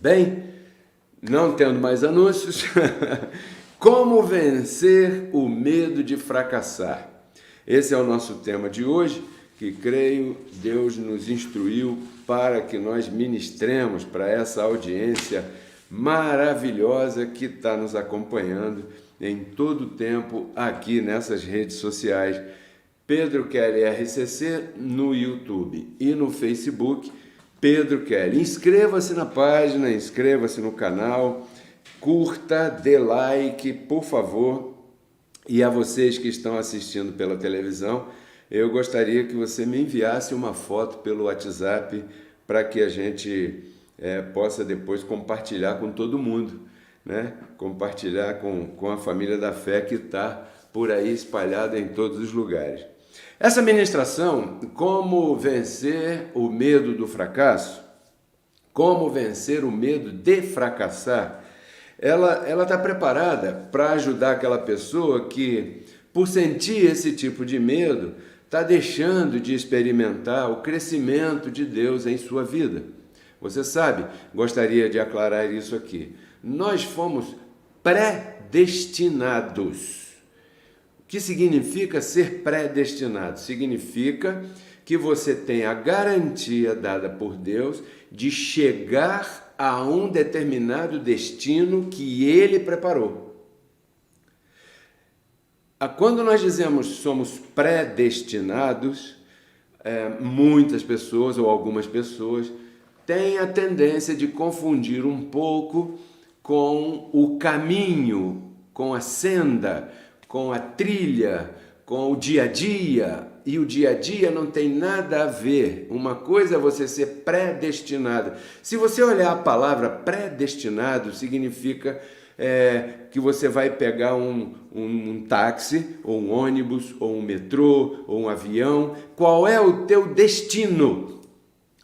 Bem, não tendo mais anúncios, como vencer o medo de fracassar? Esse é o nosso tema de hoje, que creio Deus nos instruiu para que nós ministremos para essa audiência maravilhosa que está nos acompanhando em todo o tempo aqui nessas redes sociais. Pedro Kelly RCC no YouTube e no Facebook, Pedro Kelly. Inscreva-se na página, inscreva-se no canal, curta, dê like, por favor. E a vocês que estão assistindo pela televisão, eu gostaria que você me enviasse uma foto pelo WhatsApp para que a gente possa depois compartilhar com todo mundo, né? Compartilhar com a família da fé que está por aí espalhada em todos os lugares. Essa ministração, como vencer o medo do fracasso, como vencer o medo de fracassar, ela está preparada para ajudar aquela pessoa que, por sentir esse tipo de medo, está deixando de experimentar o crescimento de Deus em sua vida. Você sabe, gostaria de aclarar isso aqui, nós fomos predestinados. O que significa ser predestinado? Significa que você tem a garantia dada por Deus de chegar a um determinado destino que Ele preparou. Quando nós dizemos somos predestinados, muitas pessoas ou algumas pessoas têm a tendência de confundir um pouco com o caminho, com a senda, com a trilha, com o dia a dia, e o dia a dia não tem nada a ver. Uma coisa é você ser predestinado. Se você olhar a palavra predestinado, significa que você vai pegar um táxi, ou um ônibus, ou um metrô, ou um avião. Qual é o teu destino?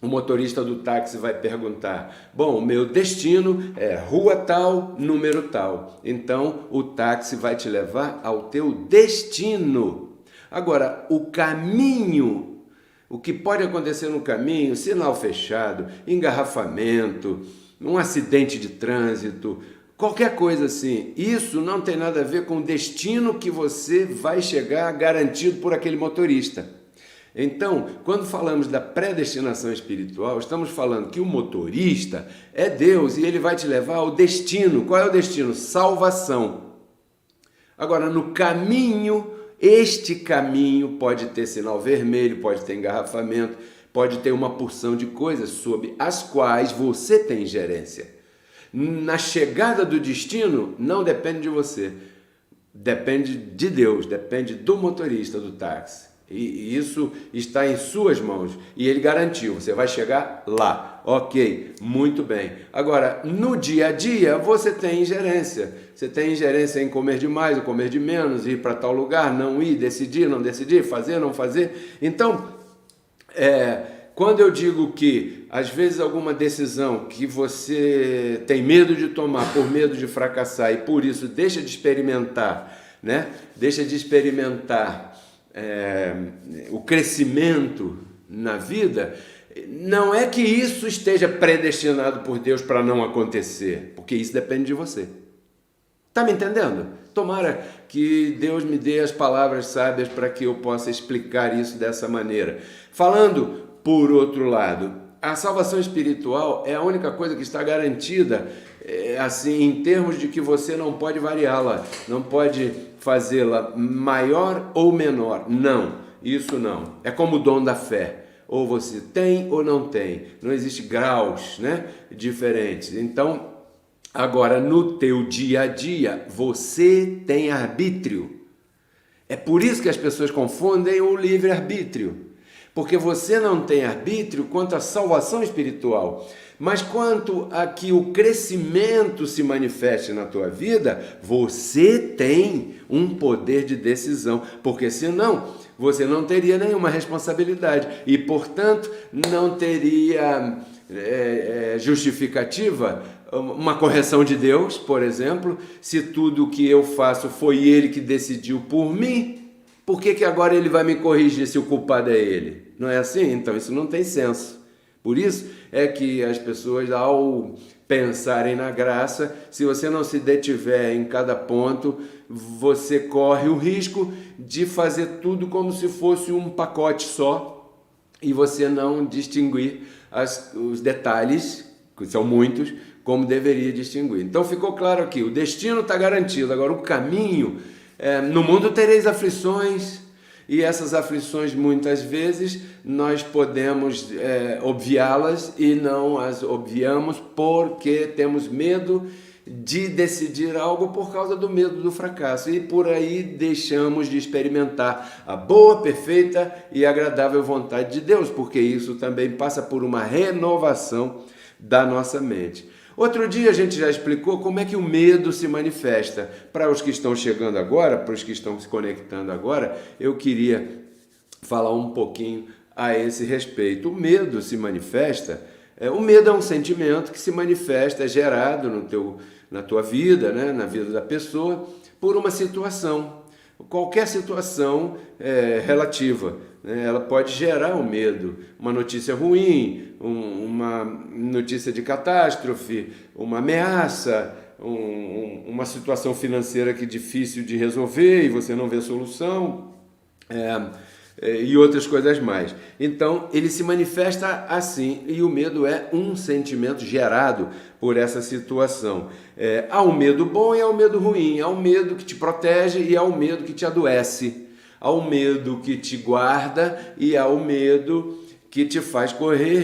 O motorista do táxi vai perguntar, bom, o meu destino é rua tal, número tal. Então, o táxi vai te levar ao teu destino. Agora, o caminho, o que pode acontecer no caminho, sinal fechado, engarrafamento, um acidente de trânsito, qualquer coisa assim, isso não tem nada a ver com o destino que você vai chegar garantido por aquele motorista. Então, quando falamos da predestinação espiritual, estamos falando que o motorista é Deus e ele vai te levar ao destino. Qual é o destino? Salvação. Agora, no caminho, este caminho pode ter sinal vermelho, pode ter engarrafamento, pode ter uma porção de coisas sobre as quais você tem gerência. Na chegada do destino, não depende de você, depende de Deus, depende do motorista do táxi. E isso está em suas mãos. E ele garantiu, você vai chegar lá. Ok, muito bem. Agora, no dia a dia, você tem ingerência. Você tem ingerência em comer demais ou comer de menos, ir para tal lugar, não ir, decidir, não decidir, fazer, não fazer. Então, quando eu digo que, às vezes, alguma decisão que você tem medo de tomar por medo de fracassar e por isso deixa de experimentar, né? Deixa de experimentar o crescimento na vida, não é que isso esteja predestinado por Deus para não acontecer, porque isso depende de você. Está me entendendo? Tomara que Deus me dê as palavras sábias para que eu possa explicar isso dessa maneira. Falando por outro lado, a salvação espiritual é a única coisa que está garantida, assim, em termos de que você não pode variá-la, não pode fazê-la maior ou menor. Não, isso não. É como o dom da fé. Ou você tem ou não tem. Não existe graus, né, diferentes. Então, agora, no teu dia a dia, você tem arbítrio. É por isso que as pessoas confundem o livre-arbítrio. Porque você não tem arbítrio quanto à salvação espiritual. Mas quanto a que o crescimento se manifeste na tua vida, você tem um poder de decisão, porque senão você não teria nenhuma responsabilidade e, portanto, não teria justificativa, uma correção de Deus, por exemplo. Se tudo o que eu faço foi Ele que decidiu por mim, por que agora Ele vai me corrigir se o culpado é Ele? Não é assim? Então isso não tem senso. Por isso é que as pessoas, ao pensarem na graça, se você não se detiver em cada ponto, você corre o risco de fazer tudo como se fosse um pacote só e você não distinguir os detalhes, que são muitos, como deveria distinguir. Então ficou claro aqui, o destino está garantido, agora o caminho, no mundo tereis aflições, e essas aflições muitas vezes nós podemos obviá-las e não as obviamos porque temos medo de decidir algo por causa do medo do fracasso e por aí deixamos de experimentar a boa, perfeita e agradável vontade de Deus, porque isso também passa por uma renovação da nossa mente. Outro dia a gente já explicou como é que o medo se manifesta. Para os que estão chegando agora, para os que estão se conectando agora, eu queria falar um pouquinho a esse respeito. O medo se manifesta, o medo é um sentimento que se manifesta, é gerado na tua vida, né, na vida da pessoa, por uma situação. Qualquer situação relativa, né? Ela pode gerar um medo, uma notícia ruim, uma notícia de catástrofe, uma ameaça, uma situação financeira que é difícil de resolver e você não vê solução, e outras coisas mais. Então, ele se manifesta assim, e o medo é um sentimento gerado por essa situação. Há o medo bom e há o medo ruim, há o medo que te protege e há o medo que te adoece, há o medo que te guarda e há o medo que te faz correr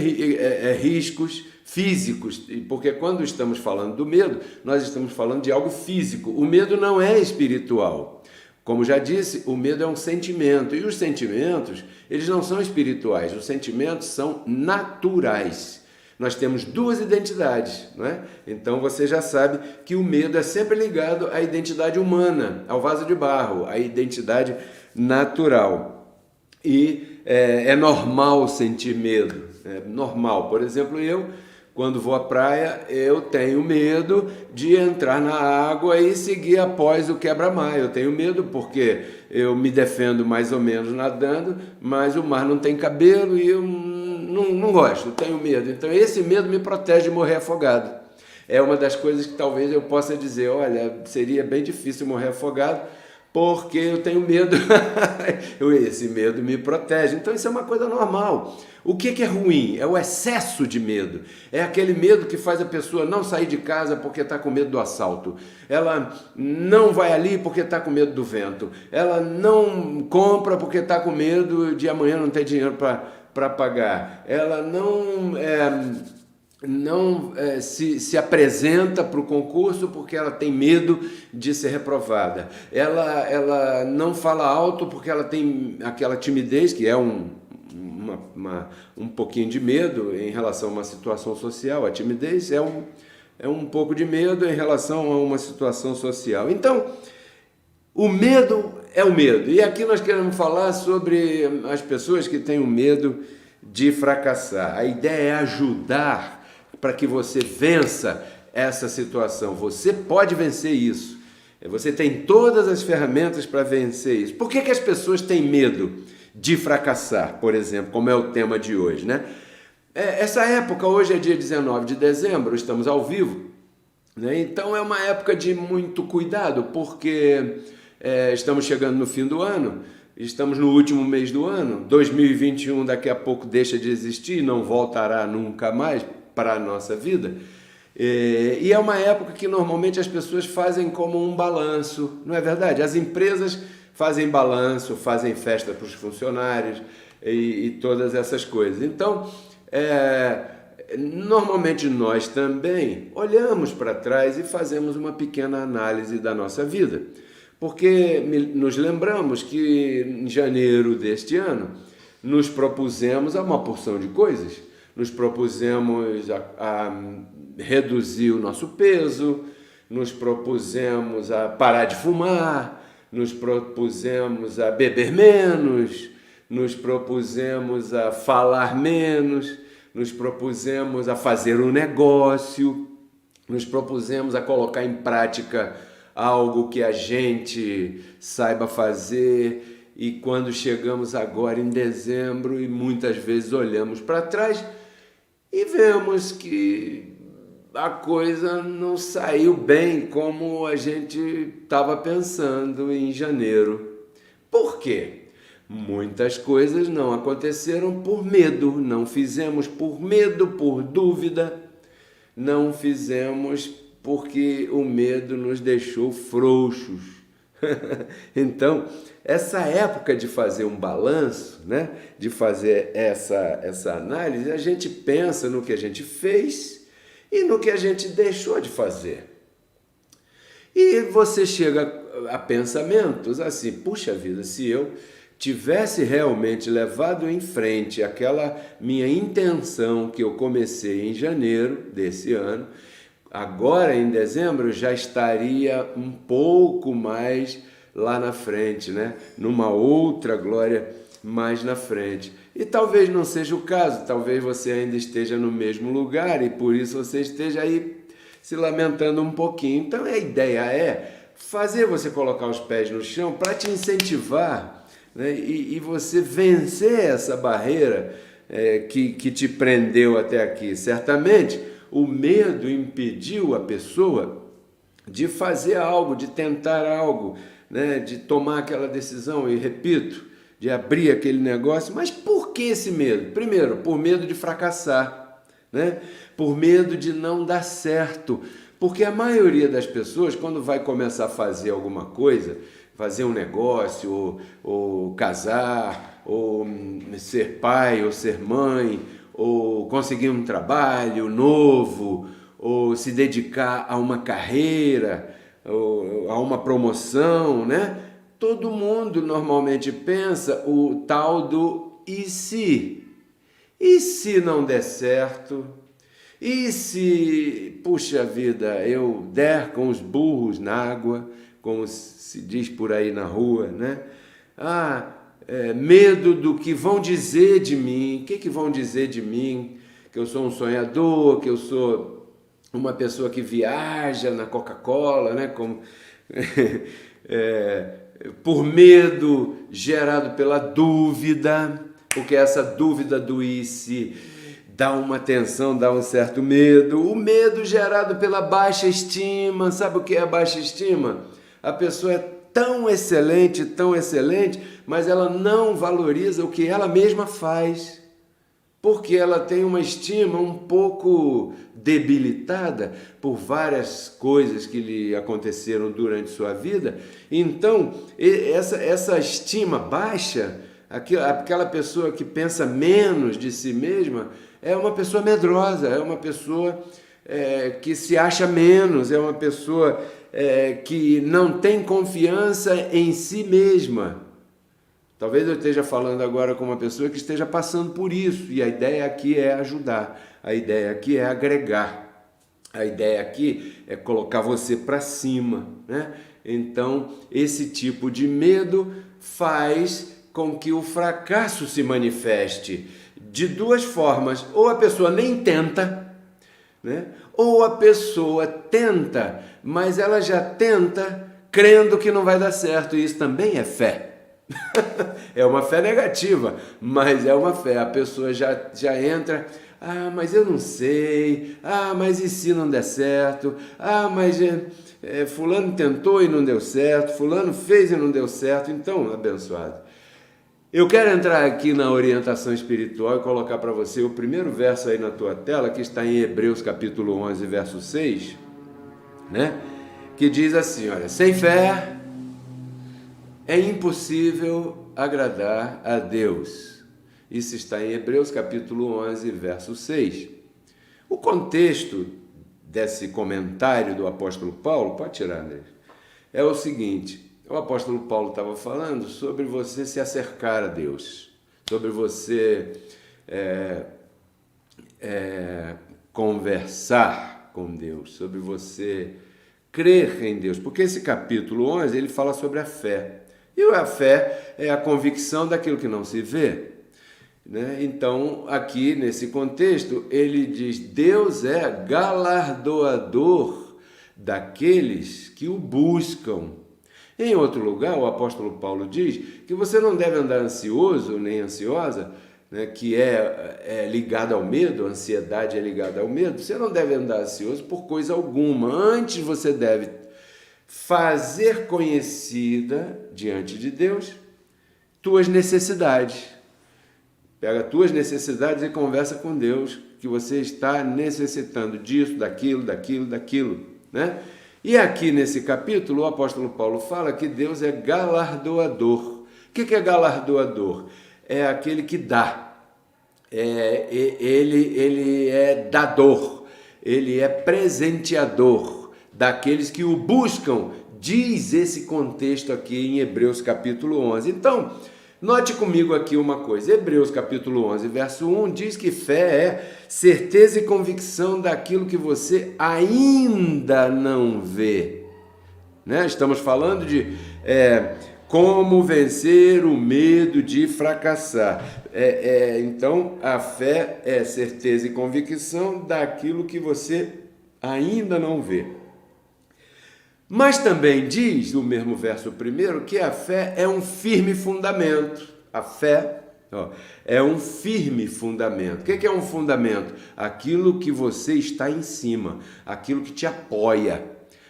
riscos físicos, porque quando estamos falando do medo, nós estamos falando de algo físico. O medo não é espiritual. Como já disse, o medo é um sentimento, e os sentimentos, eles não são espirituais, os sentimentos são naturais. Nós temos duas identidades, não é? Então você já sabe que o medo é sempre ligado à identidade humana, ao vaso de barro, à identidade natural. E é normal sentir medo, é normal. Por exemplo, quando vou à praia, eu tenho medo de entrar na água e seguir após o quebra-mar. Eu tenho medo porque eu me defendo mais ou menos nadando, mas o mar não tem cabelo e eu não gosto, eu tenho medo. Então esse medo me protege de morrer afogado. É uma das coisas que talvez eu possa dizer, olha, seria bem difícil morrer afogado, porque eu tenho medo, esse medo me protege. Então isso é uma coisa normal. O que é ruim? É o excesso de medo. É aquele medo que faz a pessoa não sair de casa porque está com medo do assalto. Ela não vai ali porque está com medo do vento. Ela não compra porque está com medo de amanhã não ter dinheiro para pagar. Ela não se apresenta para o concurso porque ela tem medo de ser reprovada. Ela não fala alto porque ela tem aquela timidez, que é um pouquinho de medo em relação a uma situação social. A timidez é um pouco de medo em relação a uma situação social. Então, o medo é o medo. E aqui nós queremos falar sobre as pessoas que têm o medo de fracassar. A ideia é ajudar para que você vença essa situação. Você pode vencer isso. Você tem todas as ferramentas para vencer isso. Por que as pessoas têm medo de fracassar, por exemplo, como é o tema de hoje, né? Essa época, hoje é dia 19 de dezembro, estamos ao vivo, né? Então é uma época de muito cuidado, porque estamos chegando no fim do ano, estamos no último mês do ano, 2021 daqui a pouco deixa de existir, não voltará nunca mais para a nossa vida. E é uma época que normalmente as pessoas fazem como um balanço, não é verdade? As empresas fazem balanço, fazem festa para os funcionários e todas essas coisas. Então, normalmente nós também olhamos para trás e fazemos uma pequena análise da nossa vida, porque nos lembramos que em janeiro deste ano nos propusemos a uma porção de coisas. Nos propusemos a reduzir o nosso peso, nos propusemos a parar de fumar, nos propusemos a beber menos, nos propusemos a falar menos, nos propusemos a fazer um negócio, nos propusemos a colocar em prática algo que a gente saiba fazer. E quando chegamos agora em dezembro e muitas vezes olhamos para trás e vemos que a coisa não saiu bem como a gente estava pensando em janeiro. Por quê? Muitas coisas não aconteceram por medo, não fizemos por medo, por dúvida, não fizemos porque o medo nos deixou frouxos. Então, essa época de fazer um balanço, né, de fazer essa análise, a gente pensa no que a gente fez e no que a gente deixou de fazer. E você chega a pensamentos assim, puxa vida, se eu tivesse realmente levado em frente aquela minha intenção que eu comecei em janeiro desse ano, agora em dezembro já estaria um pouco mais lá na frente, né? Numa outra glória mais na frente. E talvez não seja o caso, talvez você ainda esteja no mesmo lugar e por isso você esteja aí se lamentando um pouquinho. Então a ideia é fazer você colocar os pés no chão para te incentivar, né? E você vencer essa barreira que te prendeu até aqui. Certamente o medo impediu a pessoa de fazer algo, de tentar algo, né? De tomar aquela decisão, e repito, de abrir aquele negócio. Mas por que esse medo? Primeiro, por medo de fracassar, né? Por medo de não dar certo. Porque a maioria das pessoas, quando vai começar a fazer alguma coisa, fazer um negócio, ou casar, ou ser pai, ou ser mãe, ou conseguir um trabalho novo, ou se dedicar a uma carreira, ou a uma promoção, né? Todo mundo normalmente pensa o tal do e se? E se não der certo? E se, puxa vida, eu der com os burros na água, como se diz por aí na rua, né? Medo do que vão dizer de mim. O que vão dizer de mim? Que eu sou um sonhador, que eu sou uma pessoa que viaja na Coca-Cola, né? Como, por medo gerado pela dúvida, porque essa dúvida do e se dá uma tensão, dá um certo medo. O medo gerado pela baixa estima. Sabe o que é a baixa estima? A pessoa é tão excelente, mas ela não valoriza o que ela mesma faz, porque ela tem uma estima um pouco debilitada por várias coisas que lhe aconteceram durante sua vida. Então, essa estima baixa, aquela pessoa que pensa menos de si mesma, é uma pessoa medrosa, é uma pessoa que se acha menos, é uma pessoa que não tem confiança em si mesma. Talvez eu esteja falando agora com uma pessoa que esteja passando por isso, e a ideia aqui é ajudar, a ideia aqui é agregar, a ideia aqui é colocar você para cima, né? Então, esse tipo de medo faz com que o fracasso se manifeste de duas formas: ou a pessoa nem tenta, né? Ou a pessoa tenta, mas ela já tenta crendo que não vai dar certo, e isso também é fé. É uma fé negativa, mas é uma fé. A pessoa já entra, mas eu não sei, mas e se não der certo, mas fulano tentou e não deu certo, fulano fez e não deu certo. Então, abençoado, eu quero entrar aqui na orientação espiritual e colocar para você o primeiro verso aí na tua tela, que está em Hebreus capítulo 11, verso 6, né? Que diz assim, olha: sem fé é impossível agradar a Deus. Isso está em Hebreus capítulo 11, verso 6. O contexto desse comentário do apóstolo Paulo, pode tirar, André, é o seguinte: o apóstolo Paulo estava falando sobre você se acercar a Deus, sobre você conversar com Deus, sobre você crer em Deus, porque esse capítulo 11 ele fala sobre a fé. E a fé é a convicção daquilo que não se vê, né? Então, aqui nesse contexto, ele diz: Deus é galardoador daqueles que o buscam. Em outro lugar, o apóstolo Paulo diz que você não deve andar ansioso nem ansiosa né, que é ligada ao medo, a ansiedade é ligada ao medo, você não deve andar ansioso por coisa alguma. Antes você deve fazer conhecida diante de Deus tuas necessidades. Pega tuas necessidades e conversa com Deus que você está necessitando disso, daquilo, né? E aqui nesse capítulo o apóstolo Paulo fala que Deus é galardoador. O que é galardoador? É aquele que dá. Ele é dador, ele é presenteador daqueles que o buscam, diz esse contexto aqui em Hebreus capítulo 11. Então, note comigo aqui uma coisa, Hebreus capítulo 11, verso 1, diz que fé é certeza e convicção daquilo que você ainda não vê. Né? Estamos falando de como vencer o medo de fracassar. Então, a fé é certeza e convicção daquilo que você ainda não vê. Mas também diz, o mesmo verso primeiro, que a fé é um firme fundamento. A fé é um firme fundamento. O que é um fundamento? Aquilo que você está em cima, aquilo que te apoia,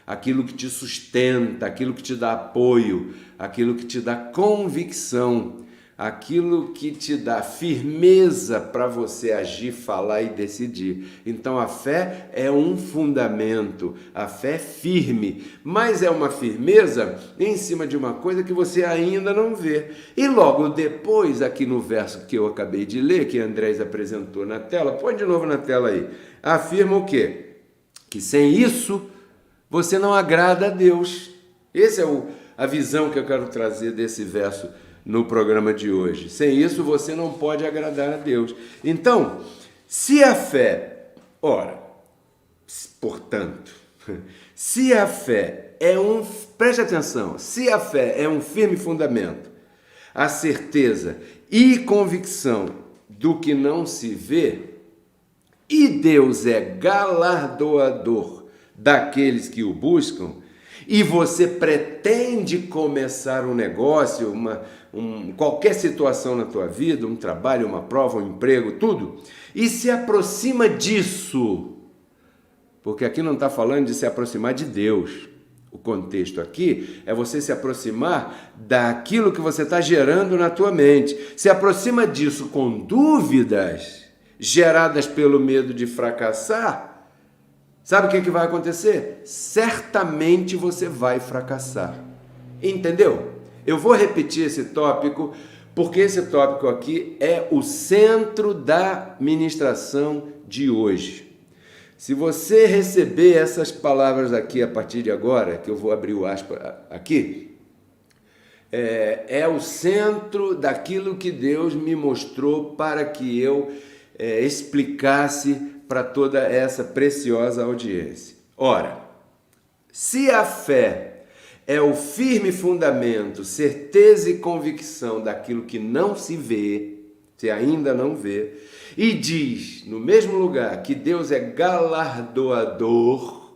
aquilo que te sustenta, aquilo que te dá apoio, aquilo que te dá convicção, aquilo que te dá firmeza para você agir, falar e decidir. Então a fé é um fundamento, a fé é firme, mas é uma firmeza em cima de uma coisa que você ainda não vê. E logo depois, aqui no verso que eu acabei de ler, que Andrés apresentou na tela, põe de novo na tela aí, afirma o quê? Que sem isso você não agrada a Deus. Essa é a visão que eu quero trazer desse verso no programa de hoje. Sem isso, você não pode agradar a Deus. Então, se a fé, portanto, se a fé preste atenção, se a fé é um firme fundamento, a certeza e convicção do que não se vê, e Deus é galardoador daqueles que o buscam, e você pretende começar um negócio, qualquer situação na tua vida, um trabalho, uma prova, um emprego, tudo, e se aproxima disso, porque aqui não está falando de se aproximar de Deus. O contexto aqui é você se aproximar daquilo que você está gerando na tua mente. Se aproxima disso com dúvidas geradas pelo medo de fracassar, sabe o que vai acontecer? Certamente você vai fracassar. Entendeu? Eu vou repetir esse tópico, porque esse tópico aqui é o centro da ministração de hoje. Se você receber essas palavras aqui a partir de agora, que eu vou abrir o aspa aqui, é o centro daquilo que Deus me mostrou para que eu explicasse para toda essa preciosa audiência. Ora, se a fé é o firme fundamento, certeza e convicção daquilo que não se vê, se ainda não vê, e diz no mesmo lugar que Deus é galardoador,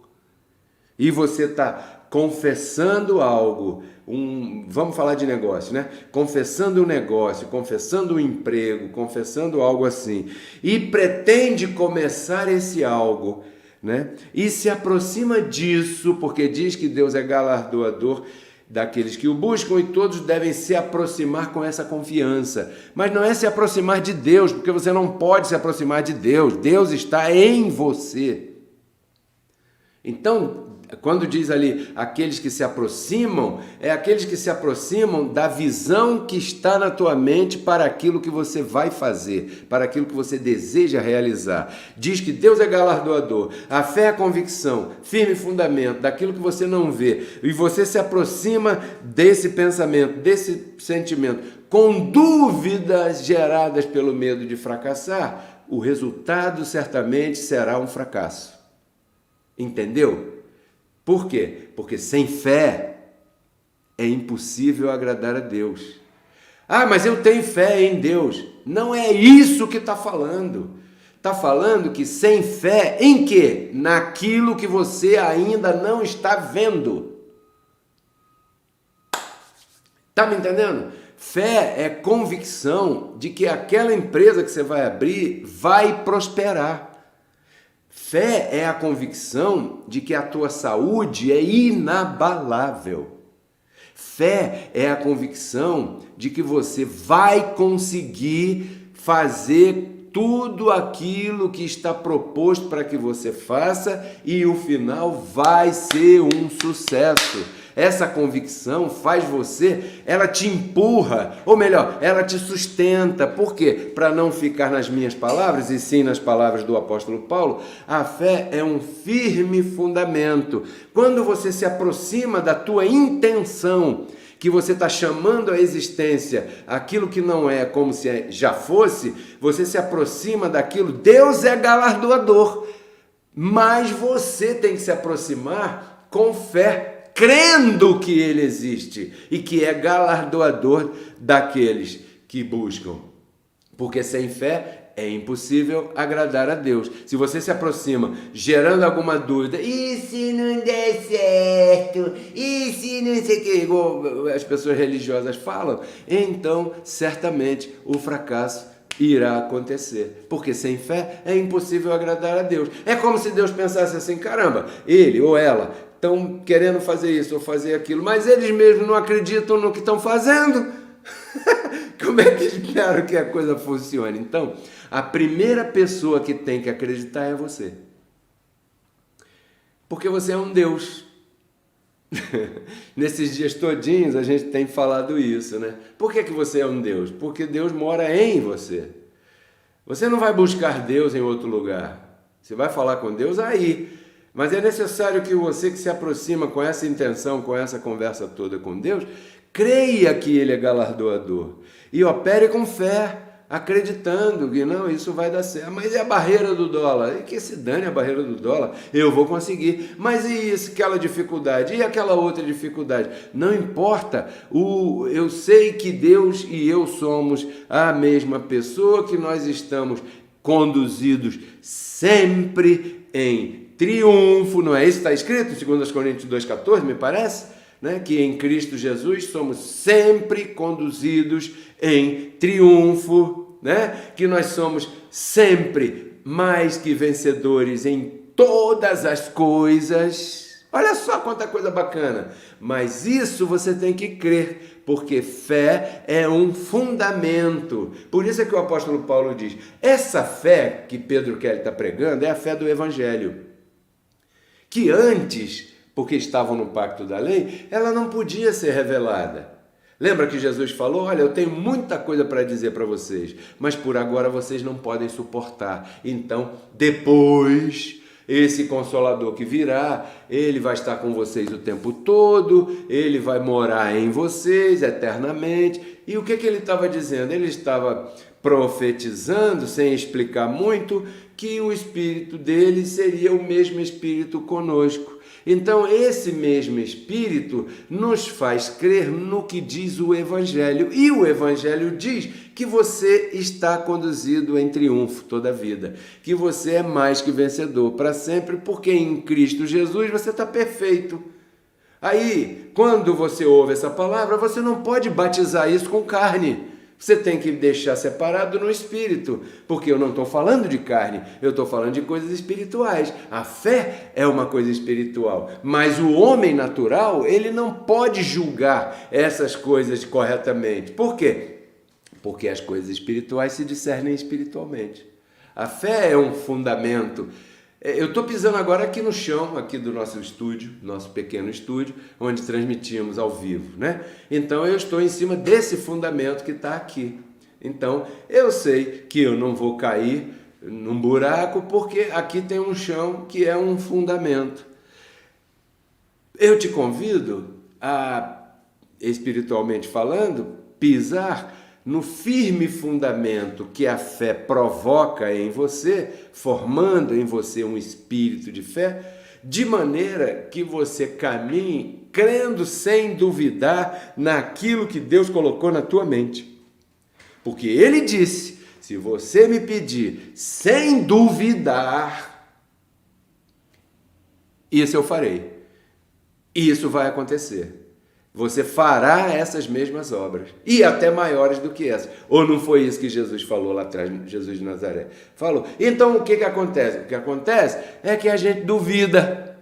e você está confessando algo, vamos falar de negócio, né? Confessando um negócio, confessando um emprego, confessando algo assim, e pretende começar esse algo, né? E se aproxima disso, porque diz que Deus é galardoador daqueles que o buscam, e todos devem se aproximar com essa confiança. Mas não é se aproximar de Deus, porque você não pode se aproximar de Deus. Deus está em você. Então, quando diz ali aqueles que se aproximam, é aqueles que se aproximam da visão que está na tua mente para aquilo que você vai fazer, para aquilo que você deseja realizar. Diz que Deus é galardoador, a fé é a convicção, firme fundamento daquilo que você não vê, e você se aproxima desse pensamento, desse sentimento, com dúvidas geradas pelo medo de fracassar, o resultado certamente será um fracasso. Entendeu? Por quê? Porque sem fé é impossível agradar a Deus. Ah, mas eu tenho fé em Deus. Não é isso que está falando. Está falando que sem fé em quê? Naquilo que você ainda não está vendo. Está me entendendo? Fé é convicção de que aquela empresa que você vai abrir vai prosperar. Fé é a convicção de que a tua saúde é inabalável. Fé é a convicção de que você vai conseguir fazer tudo aquilo que está proposto para que você faça e o final vai ser um sucesso. Essa convicção faz você, ela te empurra, ou melhor, ela te sustenta. Por quê? Para não ficar nas minhas palavras, e sim nas palavras do apóstolo Paulo, a fé é um firme fundamento. Quando você se aproxima da tua intenção, que você está chamando à existência aquilo que não é como se já fosse, você se aproxima daquilo, Deus é galardoador, mas você tem que se aproximar com fé, crendo que ele existe e que é galardoador daqueles que buscam. Porque sem fé é impossível agradar a Deus. Se você se aproxima gerando alguma dúvida, e se não der certo? E se não sei o que? Igual as pessoas religiosas falam, então certamente o fracasso irá acontecer, porque sem fé é impossível agradar a Deus. É como se Deus pensasse assim, caramba, ele ou ela estão querendo fazer isso ou fazer aquilo, mas eles mesmos não acreditam no que estão fazendo. Como é que espero que a coisa funcione? Então, a primeira pessoa que tem que acreditar é você. Porque você é um Deus. Nesses dias todinhos a gente tem falado isso, né? Por que você é um Deus? Porque Deus mora em você. Você não vai buscar Deus em outro lugar. Você vai falar com Deus aí. Mas é necessário que você que se aproxima com essa intenção, com essa conversa toda com Deus, creia que Ele é galardoador e opere com fé, acreditando que não, isso vai dar certo. Mas é a barreira do dólar? E que se dane a barreira do dólar, eu vou conseguir. Mas e isso, aquela dificuldade? E aquela outra dificuldade? Não importa, eu sei que Deus e eu somos a mesma pessoa, que nós estamos conduzidos sempre em triunfo, não é isso que está escrito em 2 Coríntios 2,14, me parece? Né? Que em Cristo Jesus somos sempre conduzidos em triunfo, né? Que nós somos sempre mais que vencedores em todas as coisas. Olha só quanta coisa bacana! Mas isso você tem que crer, porque fé é um fundamento. Por isso é que o apóstolo Paulo diz, essa fé que Pedro Kelly está pregando é a fé do Evangelho. Que antes, porque estavam no pacto da lei, ela não podia ser revelada. Lembra que Jesus falou, olha, eu tenho muita coisa para dizer para vocês, mas por agora vocês não podem suportar. Então, depois, esse Consolador que virá, ele vai estar com vocês o tempo todo, ele vai morar em vocês eternamente. E o que ele estava dizendo? Ele estava profetizando, sem explicar muito, que o Espírito dele seria o mesmo Espírito conosco. Então, esse mesmo Espírito nos faz crer no que diz o Evangelho. E o Evangelho diz que você está conduzido em triunfo toda a vida. Que você é mais que vencedor para sempre, porque em Cristo Jesus você está perfeito. Aí, quando você ouve essa palavra, você não pode batizar isso com carne. Você tem que deixar separado no espírito, porque eu não estou falando de carne, eu estou falando de coisas espirituais. A fé é uma coisa espiritual, mas o homem natural, ele não pode julgar essas coisas corretamente. Por quê? Porque as coisas espirituais se discernem espiritualmente. A fé é um fundamento. Eu estou pisando agora aqui no chão, aqui do nosso estúdio, nosso pequeno estúdio, onde transmitimos ao vivo, né? Então eu estou em cima desse fundamento que está aqui. Então eu sei que eu não vou cair num buraco, porque aqui tem um chão que é um fundamento. Eu te convido a, espiritualmente falando, pisar no firme fundamento que a fé provoca em você, formando em você um espírito de fé, de maneira que você caminhe crendo sem duvidar naquilo que Deus colocou na tua mente. Porque Ele disse, se você me pedir sem duvidar, isso eu farei. Isso vai acontecer. Você fará essas mesmas obras, e até maiores do que essas. Ou não foi isso que Jesus falou lá atrás, Jesus de Nazaré? Falou. Então o que acontece? O que acontece é que a gente duvida.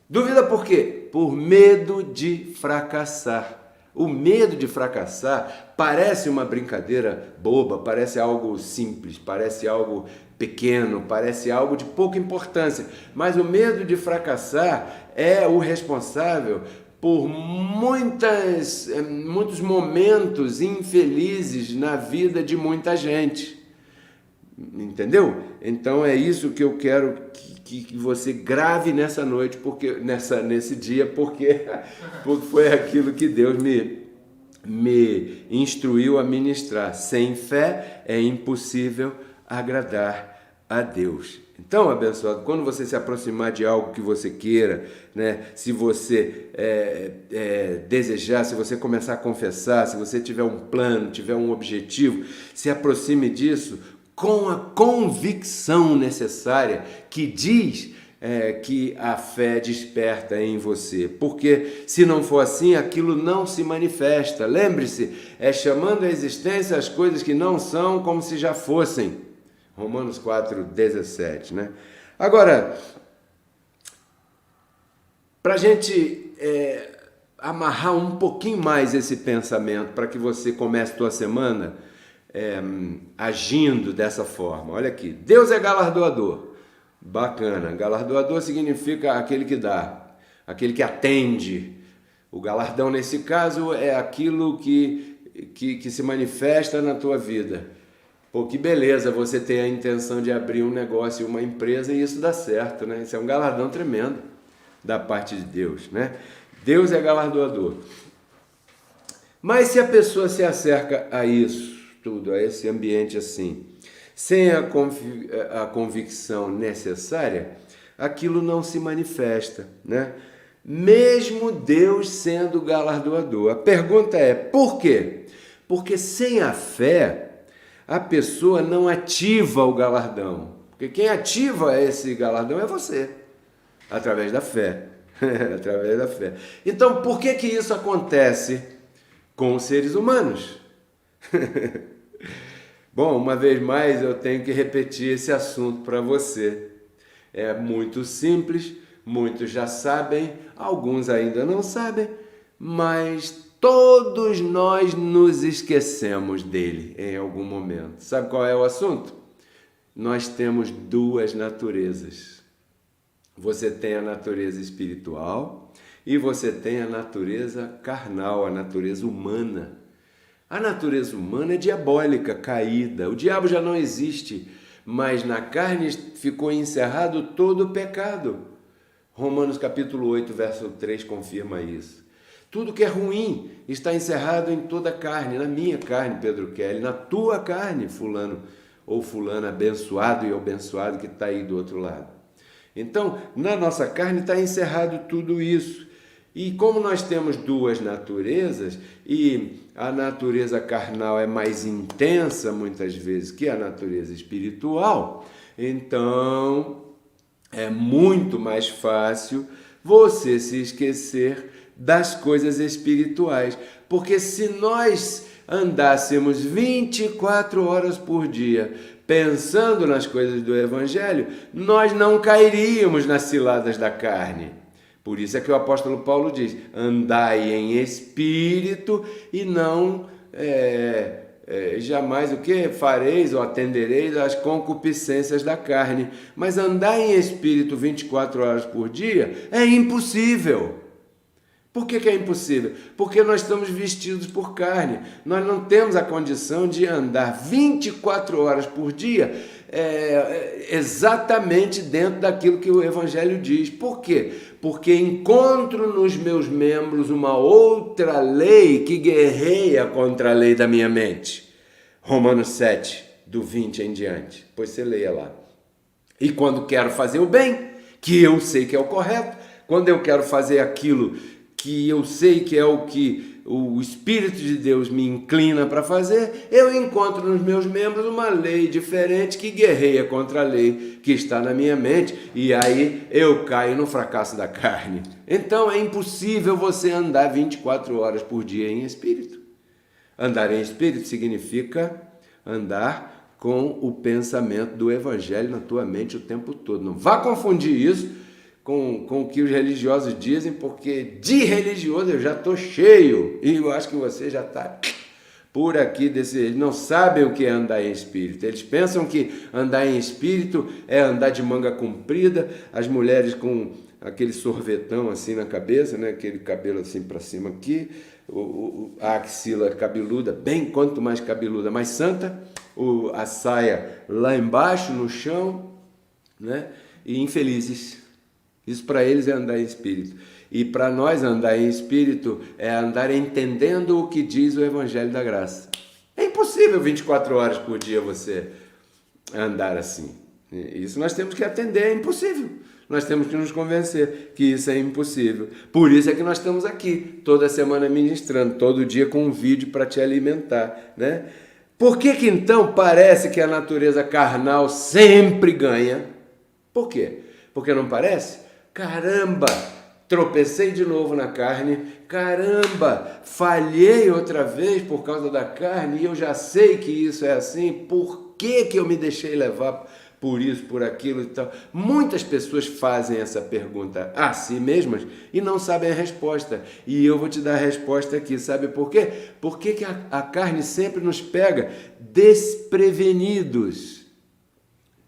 Duvida por quê? Por medo de fracassar. O medo de fracassar parece uma brincadeira boba, parece algo simples, parece algo pequeno, parece algo de pouca importância. Mas o medo de fracassar é o responsável por muitos momentos infelizes na vida de muita gente. Entendeu? Então é isso que eu quero que você grave nessa noite, nesse dia, porque foi aquilo que Deus me instruiu a ministrar. Sem fé é impossível agradar a Deus. Então, abençoado, quando você se aproximar de algo que você queira, né, se você desejar, se você começar a confessar, se você tiver um plano, tiver um objetivo, se aproxime disso com a convicção necessária que diz que a fé desperta em você. Porque se não for assim, aquilo não se manifesta. Lembre-se, é chamando à existência as coisas que não são como se já fossem. Romanos 4:17, né? Agora, para a gente amarrar um pouquinho mais esse pensamento, para que você comece a sua semana agindo dessa forma. Olha aqui, Deus é galardoador. Bacana, galardoador significa aquele que dá, aquele que atende. O galardão, nesse caso, é aquilo que se manifesta na tua vida. Pô, que beleza você ter a intenção de abrir um negócio, uma empresa, e isso dá certo, né? Isso é um galardão tremendo da parte de Deus, né? Deus é galardoador. Mas se a pessoa se acerca a isso tudo, a esse ambiente assim, sem a convicção necessária, aquilo não se manifesta, né? Mesmo Deus sendo galardoador. A pergunta é, por quê? Porque sem a fé, a pessoa não ativa o galardão. Porque quem ativa esse galardão é você, através da fé. Através da fé. Então, por que isso acontece com os seres humanos? Bom, uma vez mais eu tenho que repetir esse assunto para você. É muito simples, muitos já sabem, alguns ainda não sabem, mas todos nós nos esquecemos dele em algum momento. Sabe qual é o assunto? Nós temos duas naturezas. Você tem a natureza espiritual e você tem a natureza carnal, a natureza humana. A natureza humana é diabólica, caída. O diabo já não existe, mas na carne ficou encerrado todo o pecado. Romanos capítulo 8, verso 3 confirma isso. Tudo que é ruim está encerrado em toda a carne, na minha carne, Pedro Kelly, na tua carne, fulano ou fulana abençoado e abençoado que está aí do outro lado. Então, na nossa carne está encerrado tudo isso. E como nós temos duas naturezas, e a natureza carnal é mais intensa muitas vezes que a natureza espiritual, então é muito mais fácil você se esquecer das coisas espirituais. Porque se nós andássemos 24 horas por dia pensando nas coisas do Evangelho, nós não cairíamos nas ciladas da carne. Por isso é que o apóstolo Paulo diz, andai em espírito e não jamais o que? Fareis ou atendereis às concupiscências da carne. Mas andar em espírito 24 horas por dia é impossível. Por que é impossível? Porque nós estamos vestidos por carne. Nós não temos a condição de andar 24 horas por dia exatamente dentro daquilo que o Evangelho diz. Por quê? Porque encontro nos meus membros uma outra lei que guerreia contra a lei da minha mente. Romanos 7, do 20 em diante. Pois você leia lá. E quando quero fazer o bem, que eu sei que é o correto, quando eu quero fazer aquilo que eu sei que é o que o Espírito de Deus me inclina para fazer, eu encontro nos meus membros uma lei diferente que guerreia contra a lei que está na minha mente, e aí eu caio no fracasso da carne. Então é impossível você andar 24 horas por dia em espírito. Andar em espírito significa andar com o pensamento do Evangelho na tua mente o tempo todo. Não vá confundir isso com o que os religiosos dizem, porque de religioso eu já estou cheio, e eu acho que você já está por aqui eles não sabem o que é andar em espírito. Eles pensam que andar em espírito é andar de manga comprida, as mulheres com aquele sorvetão assim na cabeça, né? Aquele cabelo assim para cima aqui, a axila cabeluda, bem quanto mais cabeluda, mais santa, a saia lá embaixo no chão, né? E infelizes. Isso para eles é andar em espírito. E para nós andar em espírito é andar entendendo o que diz o Evangelho da Graça. É impossível 24 horas por dia você andar assim. Isso nós temos que atender, é impossível. Nós temos que nos convencer que isso é impossível. Por isso é que nós estamos aqui, toda semana ministrando, todo dia com um vídeo para te alimentar, né? Por que então parece que a natureza carnal sempre ganha? Por quê? Porque não parece? Caramba, tropecei de novo na carne, caramba, falhei outra vez por causa da carne e eu já sei que isso é assim, por que eu me deixei levar por isso, por aquilo e tal? Muitas pessoas fazem essa pergunta a si mesmas e não sabem a resposta. E eu vou te dar a resposta aqui, sabe por quê? Por que a carne sempre nos pega desprevenidos?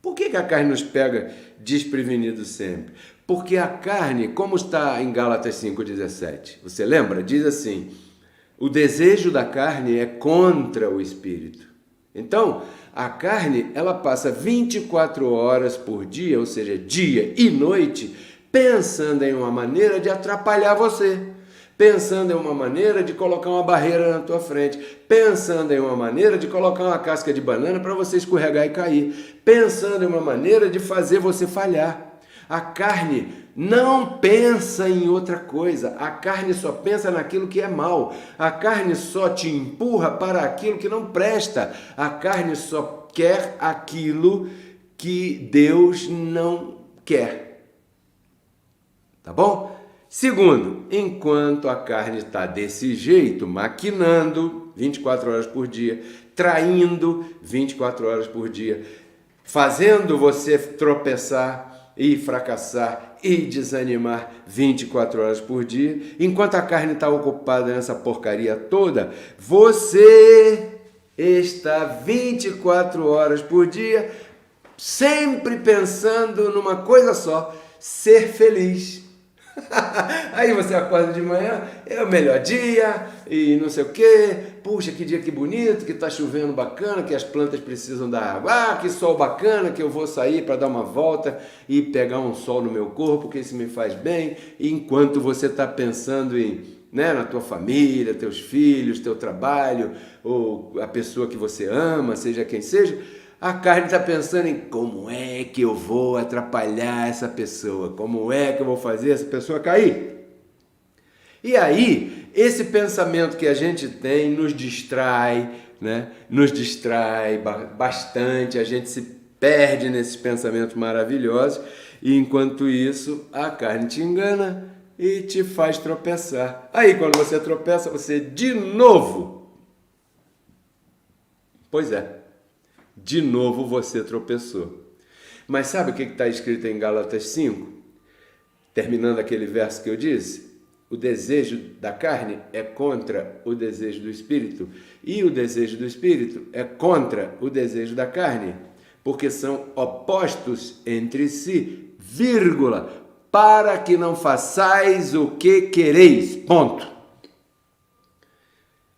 Por que a carne nos pega desprevenidos sempre? Porque a carne, como está em Gálatas 5,17, você lembra? Diz assim, o desejo da carne é contra o espírito. Então, a carne, ela passa 24 horas por dia, ou seja, dia e noite, pensando em uma maneira de atrapalhar você, pensando em uma maneira de colocar uma barreira na tua frente, pensando em uma maneira de colocar uma casca de banana para você escorregar e cair, pensando em uma maneira de fazer você falhar. A carne não pensa em outra coisa, a carne só pensa naquilo que é mal, a carne só te empurra para aquilo que não presta, a carne só quer aquilo que Deus não quer. Tá bom? Segundo, enquanto a carne está desse jeito, maquinando 24 horas por dia, traindo 24 horas por dia, fazendo você tropeçar e fracassar e desanimar 24 horas por dia, enquanto a carne está ocupada nessa porcaria toda, você está 24 horas por dia sempre pensando numa coisa só, ser feliz. Aí você acorda de manhã, é o melhor dia e não sei o que, puxa, que dia que bonito, que tá chovendo bacana, que as plantas precisam da água, que sol bacana, que eu vou sair para dar uma volta e pegar um sol no meu corpo, que isso me faz bem, e enquanto você está pensando na tua família, teus filhos, teu trabalho, ou a pessoa que você ama, seja quem seja, a carne está pensando em como é que eu vou atrapalhar essa pessoa, como é que eu vou fazer essa pessoa cair. E aí, esse pensamento que a gente tem nos distrai, né? Nos distrai bastante, a gente se perde nesses pensamentos maravilhosos, e enquanto isso, a carne te engana e te faz tropeçar. Aí, quando você tropeça, você de novo... Pois é. De novo você tropeçou. Mas sabe o que está escrito em Gálatas 5? Terminando aquele verso que eu disse? O desejo da carne é contra o desejo do espírito. E o desejo do espírito é contra o desejo da carne. Porque são opostos entre si, vírgula, para que não façais o que quereis. Ponto.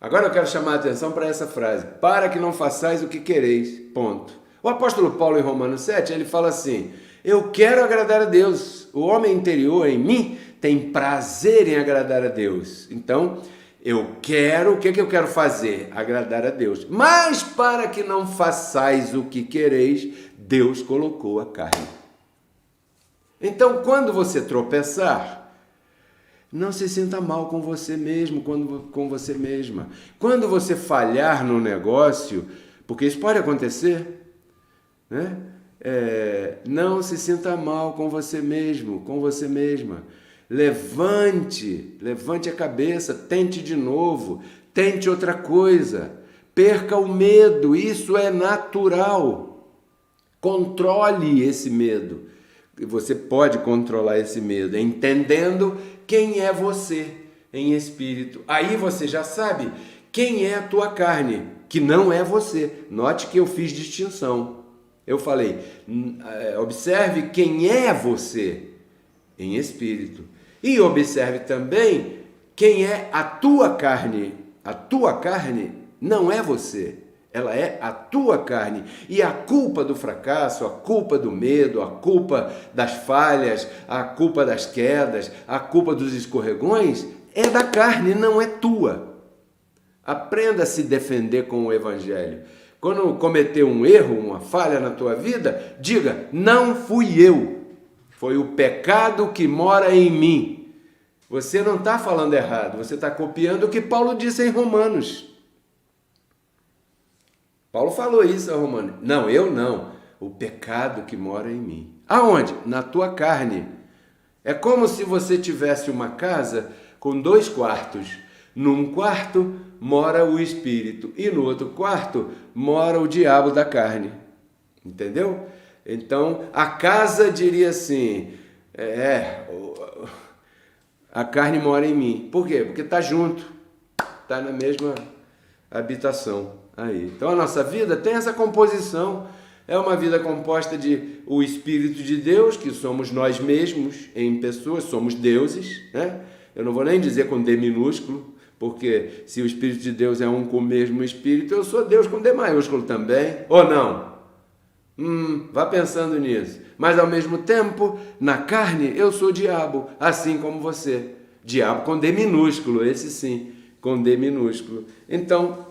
Agora eu quero chamar a atenção para essa frase, para que não façais o que quereis, ponto. O apóstolo Paulo em Romanos 7, ele fala assim, eu quero agradar a Deus, o homem interior em mim tem prazer em agradar a Deus. Então, eu quero, o que eu quero fazer? Agradar a Deus. Mas para que não façais o que quereis, Deus colocou a carne. Então, quando você tropeçar, Não se sinta mal com você mesmo, com você mesma. Quando você falhar no negócio, porque isso pode acontecer, né? Não se sinta mal com você mesmo, com você mesma. Levante a cabeça, tente de novo, tente outra coisa. Perca o medo, isso é natural. Controle esse medo. Você pode controlar esse medo entendendo quem é você em espírito. Aí você já sabe quem é a tua carne, que não é você. Note que eu fiz distinção. Eu falei, observe quem é você em espírito. E observe também quem é a tua carne. A tua carne não é você. Ela é a tua carne. E a culpa do fracasso, a culpa do medo, a culpa das falhas, a culpa das quedas, a culpa dos escorregões é da carne, não é tua. Aprenda a se defender com o Evangelho. Quando cometer um erro, uma falha na tua vida, diga, não fui eu. Foi o pecado que mora em mim. Você não está falando errado, você está copiando o que Paulo disse em Romanos. Paulo falou isso a Romanos. Não, eu não. O pecado que mora em mim. Aonde? Na tua carne. É como se você tivesse uma casa com 2 quartos. Num quarto mora o espírito e no outro quarto mora o diabo da carne. Entendeu? Então, a casa diria assim, a carne mora em mim. Por quê? Porque está junto, está na mesma habitação. Aí. Então a nossa vida tem essa composição, é uma vida composta de o Espírito de Deus, que somos nós mesmos em pessoas, somos deuses, né? Eu não vou nem dizer com D minúsculo, porque se o Espírito de Deus é um com o mesmo Espírito, eu sou Deus com D maiúsculo também, ou não? Vá pensando nisso. Mas ao mesmo tempo, na carne, eu sou diabo, assim como você. Diabo com D minúsculo, esse sim, com D minúsculo. Então,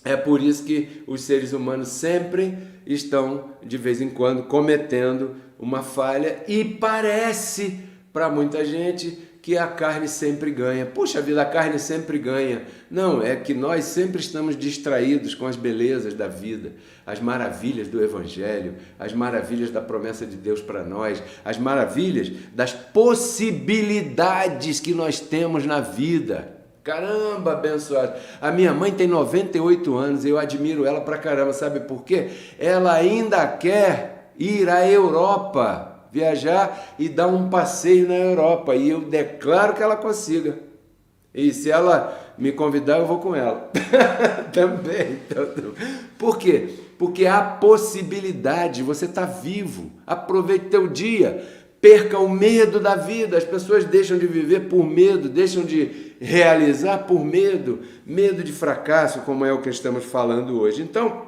é por isso que os seres humanos sempre estão, de vez em quando, cometendo uma falha e parece, para muita gente, que a carne sempre ganha. Puxa vida, a carne sempre ganha. Não, é que nós sempre estamos distraídos com as belezas da vida, as maravilhas do Evangelho, as maravilhas da promessa de Deus para nós, as maravilhas das possibilidades que nós temos na vida. Caramba, abençoado. A minha mãe tem 98 anos e eu admiro ela pra caramba. Sabe por quê? Ela ainda quer ir à Europa, viajar e dar um passeio na Europa. E eu declaro que ela consiga. E se ela me convidar, eu vou com ela. Também. Por quê? Porque há possibilidade, você está vivo. Aproveite teu dia. Perca o medo da vida. As pessoas deixam de viver por medo, deixam de realizar por medo, medo de fracasso, como é o que estamos falando hoje. Então,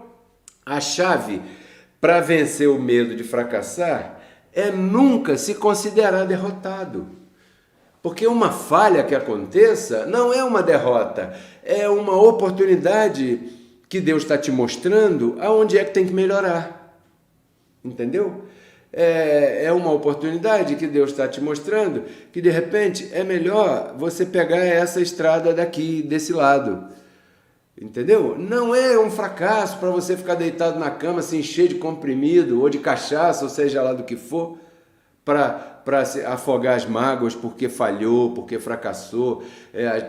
a chave para vencer o medo de fracassar é nunca se considerar derrotado. Porque uma falha que aconteça não é uma derrota, é uma oportunidade que Deus está te mostrando aonde é que tem que melhorar. Entendeu? É uma oportunidade que Deus está te mostrando que de repente é melhor você pegar essa estrada daqui, desse lado. Entendeu? Não é um fracasso para você ficar deitado na cama se encher de comprimido ou de cachaça, ou seja lá do que for, para afogar as mágoas porque falhou, porque fracassou.